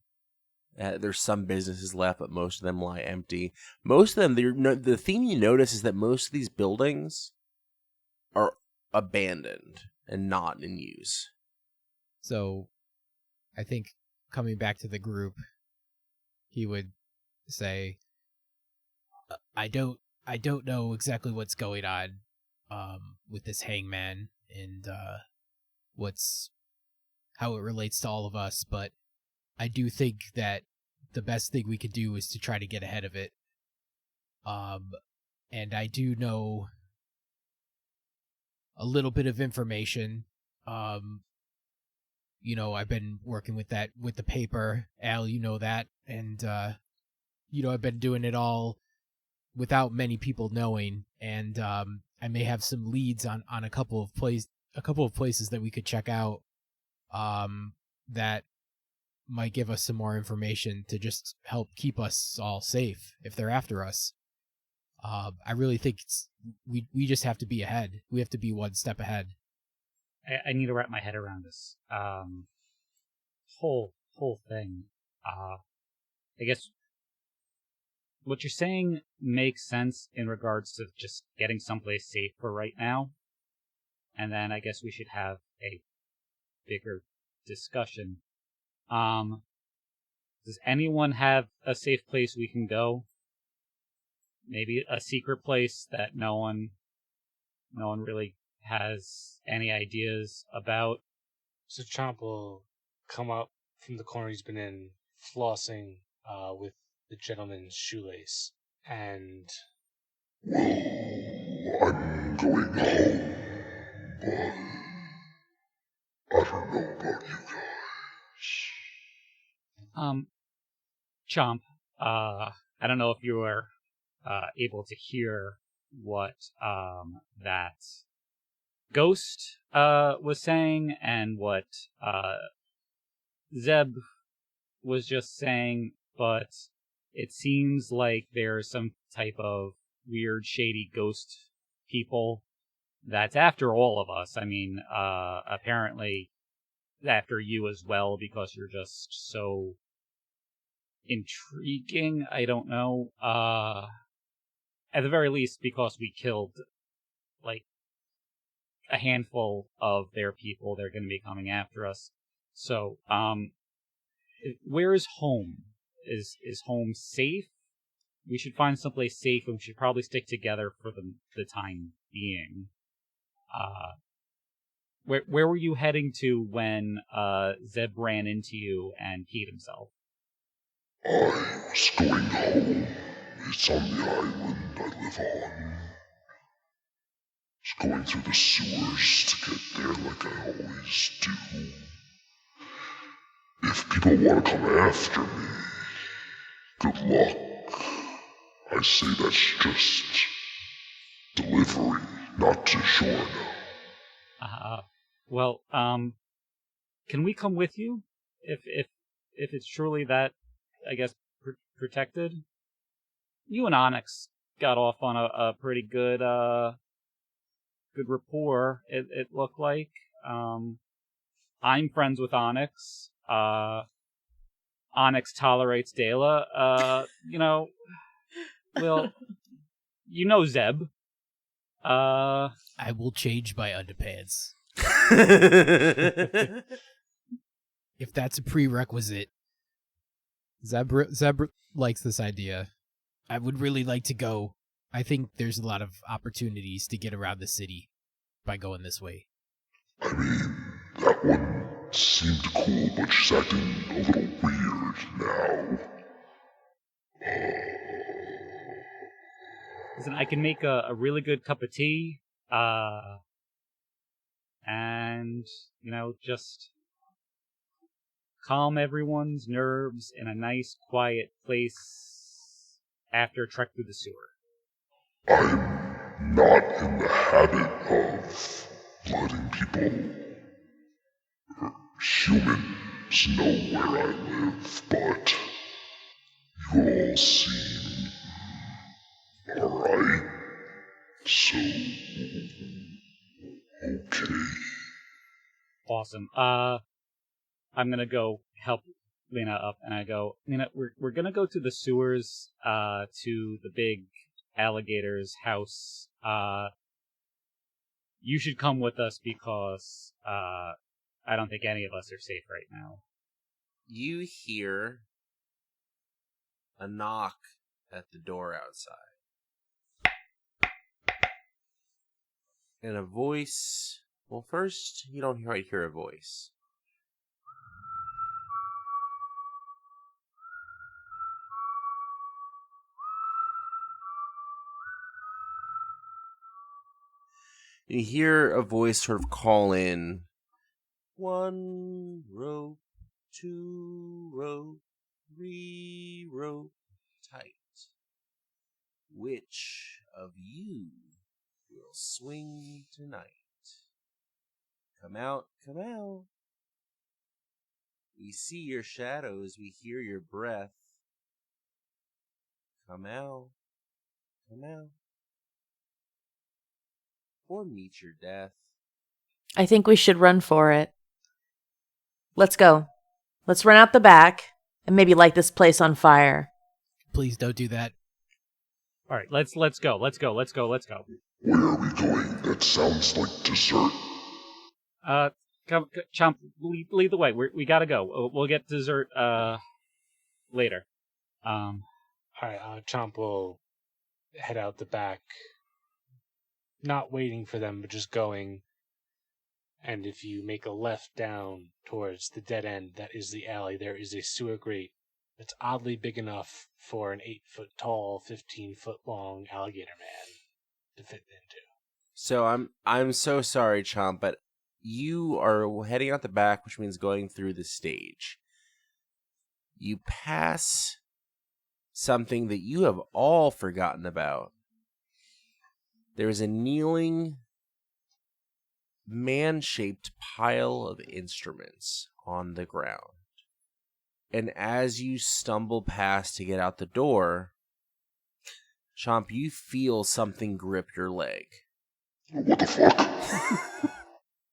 There's some businesses left, but most of them lie empty. Most of them, the theme you notice is that most of these buildings are abandoned and not in use. So I think coming back to the group, he would say, I don't know exactly what's going on with this hangman and how it relates to all of us, but I do think that the best thing we could do is to try to get ahead of it. And I do know a little bit of information. I've been working with the paper, Al, that, and I've been doing it all without many people knowing, and I may have some leads on a couple of places that we could check out that might give us some more information to just help keep us all safe if they're after us. I really think we just have to be ahead. We have to be one step ahead. I need to wrap my head around this whole thing. I guess what you're saying makes sense in regards to just getting someplace safe for right now, and then I guess we should have a bigger discussion. Does anyone have a safe place we can go? Maybe a secret place that no one really has any ideas about. So Chomp will come up from the corner he's been in, flossing with the gentleman's shoelace, and Well, I'm going home, but I don't know about you guys. Chomp, I don't know if you were able to hear what that ghost was saying and what Zeb was just saying, but it seems like there's some type of weird, shady ghost people that's after all of us. I mean, apparently after you as well, because you're just so intriguing. I don't know. At the very least, because we killed like a handful of their people, they're going to be coming after us. So, where is home? Is home safe? We should find someplace safe, and we should probably stick together for the time being. Where were you heading to when Zeb ran into you and peed himself? I was going home. It's on the island I live on. I was going through the sewers to get there like I always do. If people want to come after me, good luck. I say that's just delivery, not to shore now. Well, can we come with you? If it's truly that, I guess, protected? You and Onyx got off on a pretty good rapport, it looked like. I'm friends with Onyx. Onyx tolerates Dela. Well, Zeb. I will change my underpants. If that's a prerequisite. Zeb likes this idea. I would really like to go. I think there's a lot of opportunities to get around the city by going this way. I mean, that one seemed cool, but she's acting a little weird now. Listen, I can make a really good cup of tea, and, just calm everyone's nerves in a nice, quiet place after a trek through the sewer. I'm not in the habit of letting people, humans, know where I live, but you all seem alright, so okay. Awesome. I'm gonna go help Lena up, and I go, Lena, we're gonna go to the sewers, to the big alligator's house. You should come with us because, I don't think any of us are safe right now. You hear a knock at the door outside. And a voice. Well, first, you don't quite hear a voice. You hear a voice sort of call in, 1 rope, 2 rope, 3 rope tight. Which of you will swing tonight? Come out, come out. We see your shadows, we hear your breath. Come out, come out or meet your death. I think we should run for it. Let's go. Let's run out the back and maybe light this place on fire. Please don't do that. All right, let's go. Let's go. Where are we going? That sounds like dessert. Come, Chomp, lead the way. We gotta go. We'll get dessert later. All right, Chomp will head out the back, not waiting for them, but just going. And if you make a left down towards the dead end, that is the alley. There is a sewer grate that's oddly big enough for an 8-foot tall, 15-foot long alligator man to fit into. So I'm so sorry, Chomp, but you are heading out the back, which means going through the stage. You pass something that you have all forgotten about. There is a kneeling, man-shaped pile of instruments on the ground. And as you stumble past to get out the door, Chomp, you feel something grip your leg. What the fuck?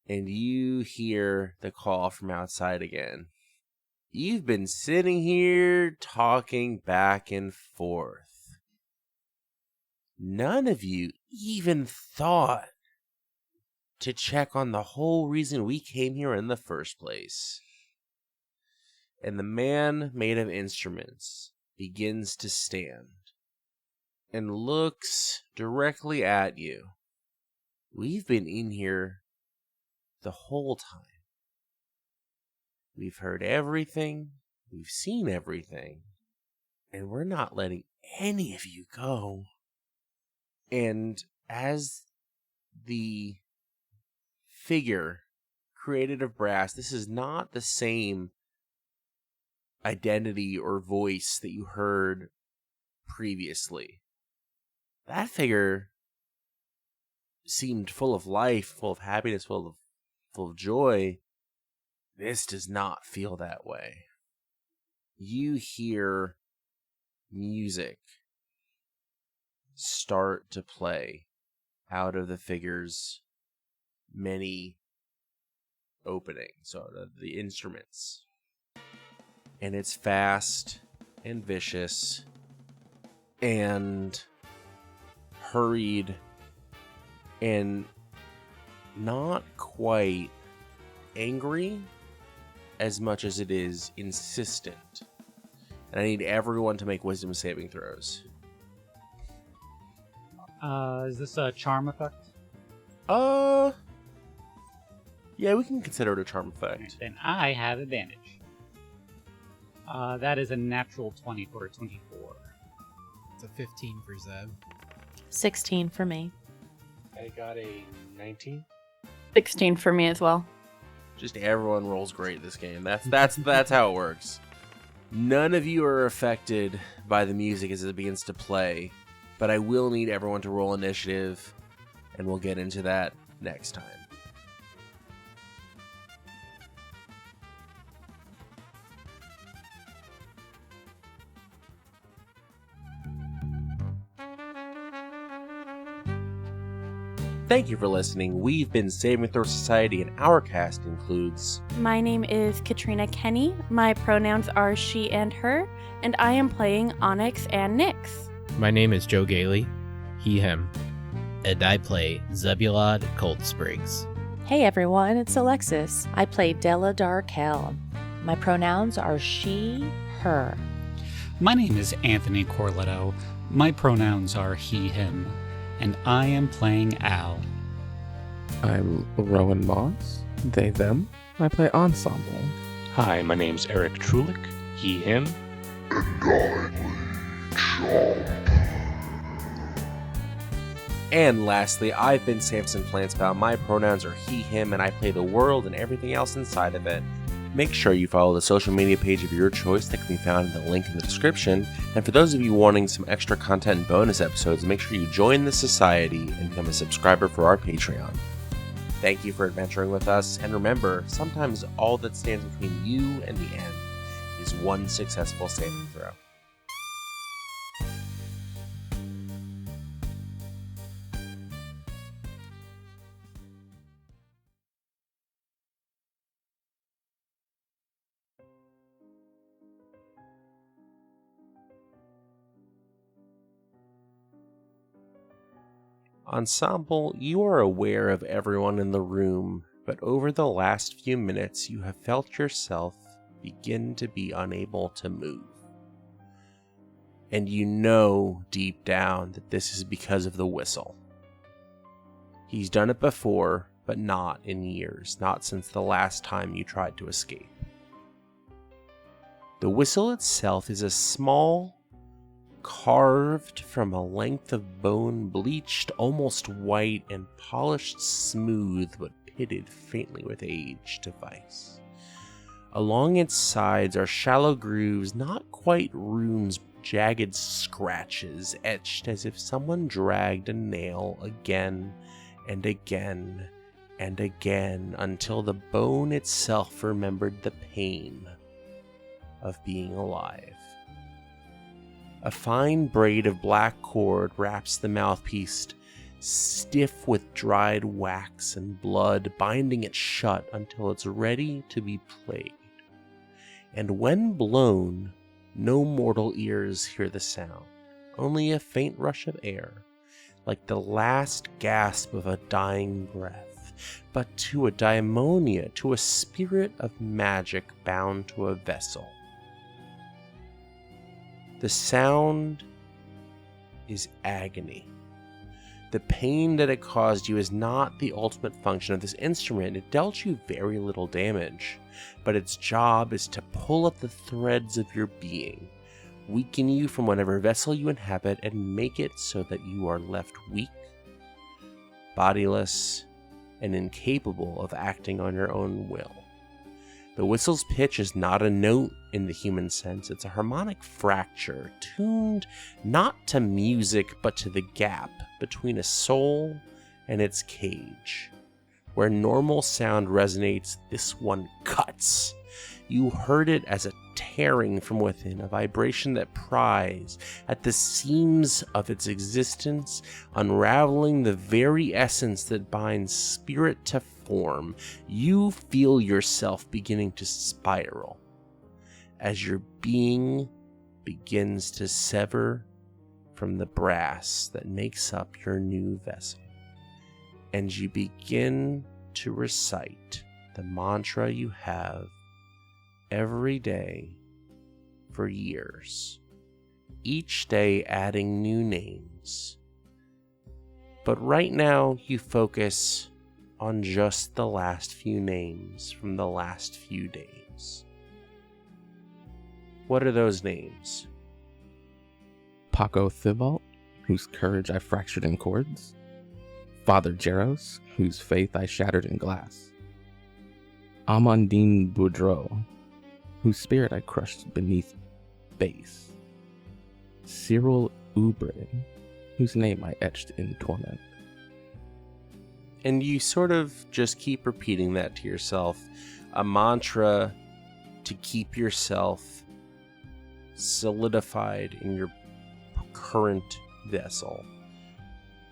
And you hear the call from outside again. You've been sitting here talking back and forth. None of you even thought to check on the whole reason we came here in the first place. And the man made of instruments begins to stand and looks directly at you. We've been in here the whole time. We've heard everything, we've seen everything, and we're not letting any of you go. And as the figure created of brass, this is not the same identity or voice that you heard previously. That figure seemed full of life, full of happiness, full of joy. This does not feel that way. You hear music start to play out of the figure's many openings, so the instruments. And it's fast and vicious and hurried and not quite angry as much as it is insistent. And I need everyone to make wisdom saving throws. Is this a charm effect? Yeah, we can consider it a charm effect. Right, then I have advantage. That is a natural 20 for a 24. It's a 15 for Zeb. 16 for me. I got a 19. 16 for me as well. Just everyone rolls great this game. That's how it works. None of you are affected by the music as it begins to play, but I will need everyone to roll initiative, and we'll get into that next time. Thank you for listening. We've been Saving Throw Society, and our cast includes... My name is Katrina Kenny. My pronouns are she and her, and I am playing Onyx and Nyx. My name is Joe Gailey, he, him, and I play Zebulon Cold Springs. Hey everyone, it's Alexis. I play Della Darkel. My pronouns are she, her. My name is Anthony Corletto. My pronouns are he, him, and I am playing Al. I'm Rowan Moss, they, them. I play Ensemble. Hi, my name's Eric Trulick, he, him. And I play Chomp. And lastly, I've been Samson Planspal. My pronouns are he, him, and I play the world and everything else inside of it. Make sure you follow the social media page of your choice that can be found in the link in the description. And for those of you wanting some extra content and bonus episodes, make sure you join the society and become a subscriber for our Patreon. Thank you for adventuring with us, and remember, sometimes all that stands between you and the end is one successful saving throw. Ensemble, you are aware of everyone in the room, but over the last few minutes you have felt yourself begin to be unable to move. And you know deep down that this is because of the whistle. He's done it before, but not in years, not since the last time you tried to escape. The whistle itself is a small, carved from a length of bone, bleached almost white and polished smooth but pitted faintly with age device. Along its sides are shallow grooves, not quite runes, jagged scratches etched as if someone dragged a nail again and again and again until the bone itself remembered the pain of being alive. A fine braid of black cord wraps the mouthpiece, stiff with dried wax and blood, binding it shut until it's ready to be played. And when blown, no mortal ears hear the sound, only a faint rush of air, like the last gasp of a dying breath, but to a daemonia, to a spirit of magic bound to a vessel. The sound is agony. The pain that it caused you is not the ultimate function of this instrument. It dealt you very little damage, but its job is to pull at the threads of your being, weaken you from whatever vessel you inhabit, and make it so that you are left weak, bodiless, and incapable of acting on your own will. The whistle's pitch is not a note in the human sense. It's a harmonic fracture, tuned not to music, but to the gap between a soul and its cage. Where normal sound resonates, this one cuts. You heard it as a tearing from within, a vibration that pries at the seams of its existence, unraveling the very essence that binds spirit to form. You feel yourself beginning to spiral as your being begins to sever from the brass that makes up your new vessel. And you begin to recite the mantra you have every day for years, each day adding new names. But right now you focus on just the last few names from the last few days. What are those names? Paco Thibault, whose courage I fractured in cords. Father Jaros, whose faith I shattered in glass. Amandine Boudreau, whose spirit I crushed beneath base. Cyril Ubre, whose name I etched in torment. And you sort of just keep repeating that to yourself, a mantra to keep yourself solidified in your current vessel,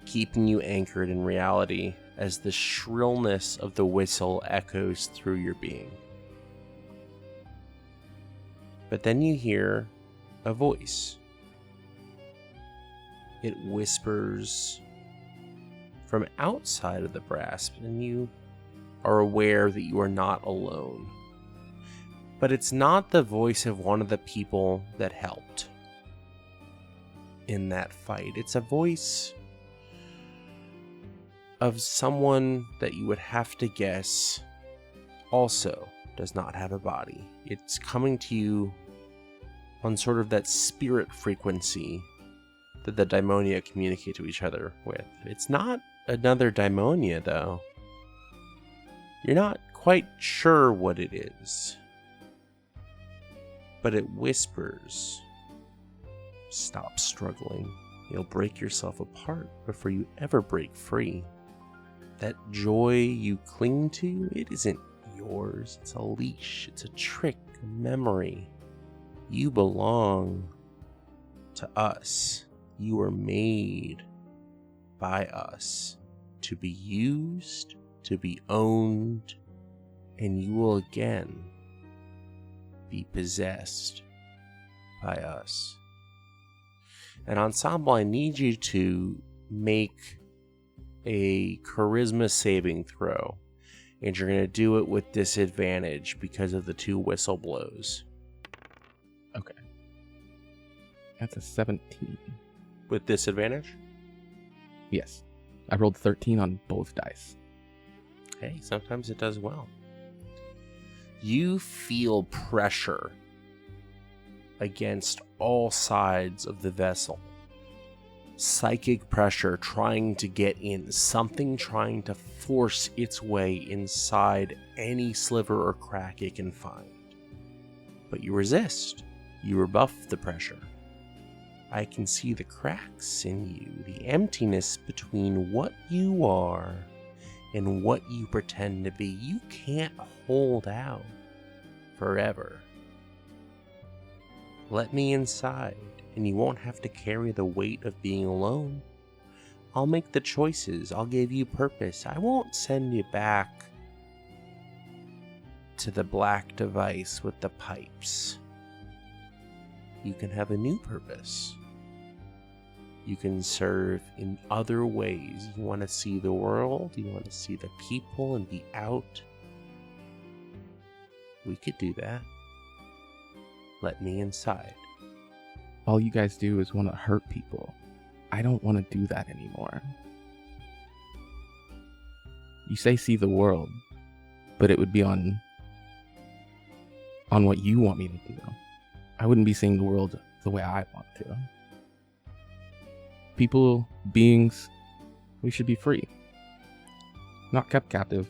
keeping you anchored in reality as the shrillness of the whistle echoes through your being. But then you hear a voice. It whispers from outside of the brass, and you are aware that you are not alone. But it's not the voice of one of the people that helped in that fight. It's a voice of someone that you would have to guess also does not have a body. It's coming to you on sort of that spirit frequency that the daemonia communicate to each other with. It's not another daemonia, though. You're not quite sure what it is. But it whispers, "Stop struggling. You'll break yourself apart before you ever break free. That joy you cling to, it isn't yours. It's a leash. It's a trick, a memory. You belong to us. You were made by us to be used, to be owned, and you will again be possessed by us." And Ensemble, I need you to make a charisma saving throw. And you're going to do it with disadvantage because of the 2 whistle blows. Okay. That's a 17. With disadvantage? Yes. I rolled 13 on both dice. Hey, sometimes it does well. You feel pressure against all sides of the vessel. Psychic pressure trying to get in, something trying to force its way inside any sliver or crack it can find. But you resist. You rebuff the pressure. I can see the cracks in you, the emptiness between what you are and what you pretend to be. You can't hold out forever. Let me inside, and you won't have to carry the weight of being alone. I'll make the choices. I'll give you purpose. I won't send you back to the black device with the pipes. You can have a new purpose. You can serve in other ways. You want to see the world. You want to see the people and be out. We could do that. Let me inside. All you guys do is want to hurt people. I don't want to do that anymore. You say see the world, but it would be on what you want me to do. I wouldn't be seeing the world the way I want to. People, beings, we should be free. Not kept captive.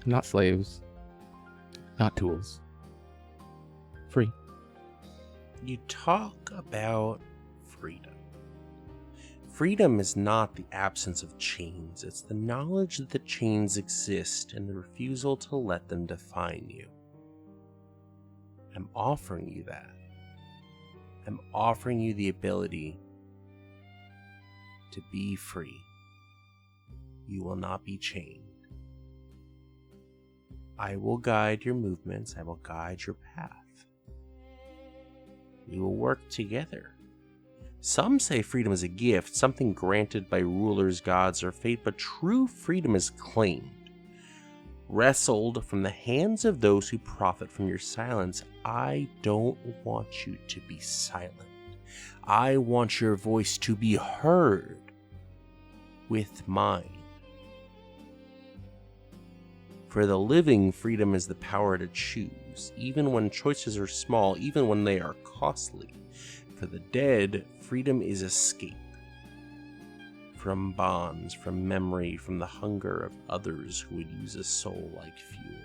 Not slaves. Not tools. Free. You talk about freedom. Freedom is not the absence of chains. It's the knowledge that the chains exist and the refusal to let them define you. I'm offering you that. I'm offering you the ability to be free. You will not be chained. I will guide your movements. I will guide your path. We will work together. Some say freedom is a gift, something granted by rulers, gods, or fate, but true freedom is claimed, wrestled from the hands of those who profit from your silence. I don't want you to be silent. I want your voice to be heard with mine. For the living, freedom is the power to choose, even when choices are small, even when they are costly. For the dead, freedom is escape from bonds, from memory, from the hunger of others who would use a soul like fuel.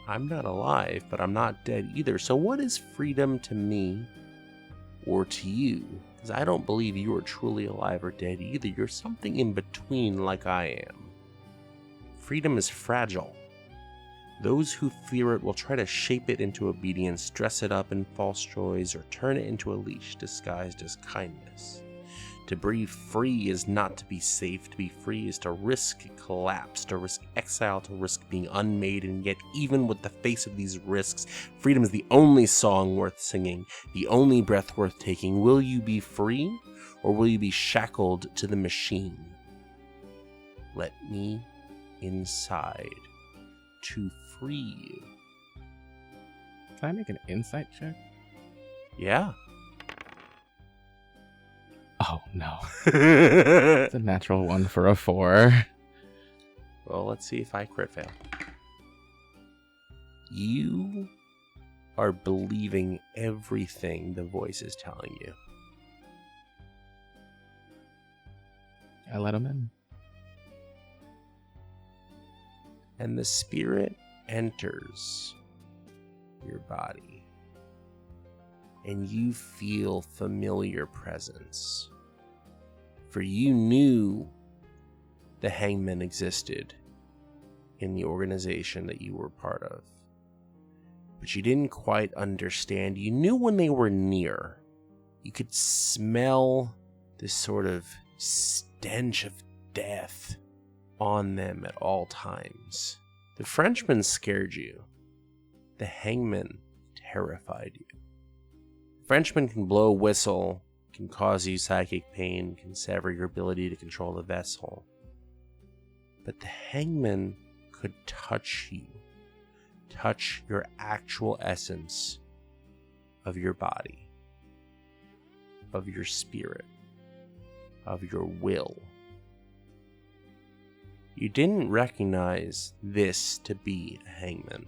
I'm not alive, but I'm not dead either. So what is freedom to me or to you? Because I don't believe you are truly alive or dead either. You're something in between like I am. Freedom is fragile. Those who fear it will try to shape it into obedience, dress it up in false joys, or turn it into a leash disguised as kindness. To breathe free is not to be safe. To be free is to risk collapse, to risk exile, to risk being unmade. And yet, even with the face of these risks, freedom is the only song worth singing, the only breath worth taking. Will you be free, or will you be shackled to the machine? Let me inside to free you. Can I make an insight check? Yeah. Oh no. It's a natural 1 for a 4. Well, let's see if I crit fail. You are believing everything the voice is telling you. I let him in. And the spirit enters your body. And you feel familiar presence. For you knew the hangman existed in the organization that you were part of. But you didn't quite understand. You knew when they were near. You could smell this sort of stench of death on them at all times. The Frenchman scared you. The hangman terrified you. Frenchman can blow a whistle, can cause you psychic pain, can sever your ability to control the vessel. But the hangman could touch you, touch your actual essence of your body, of your spirit, of your will. You didn't recognize this to be a hangman.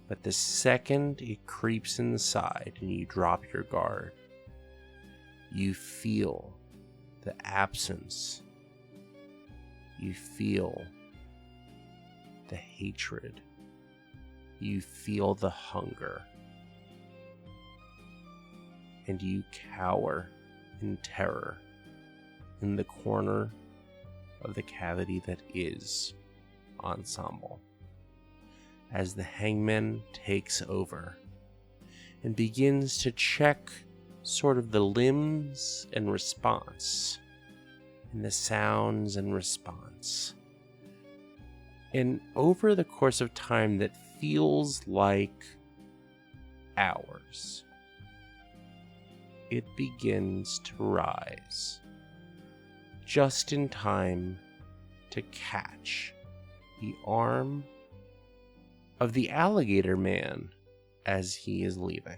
But the second it creeps inside and you drop your guard, you feel the absence. You feel the hatred. You feel the hunger. And you cower in terror in the corner of the cavity that is Ensemble, as the hangman takes over and begins to check sort of the limbs and response, and the sounds and response. And over the course of time that feels like hours, it begins to rise, just in time to catch the arm of the alligator man as he is leaving.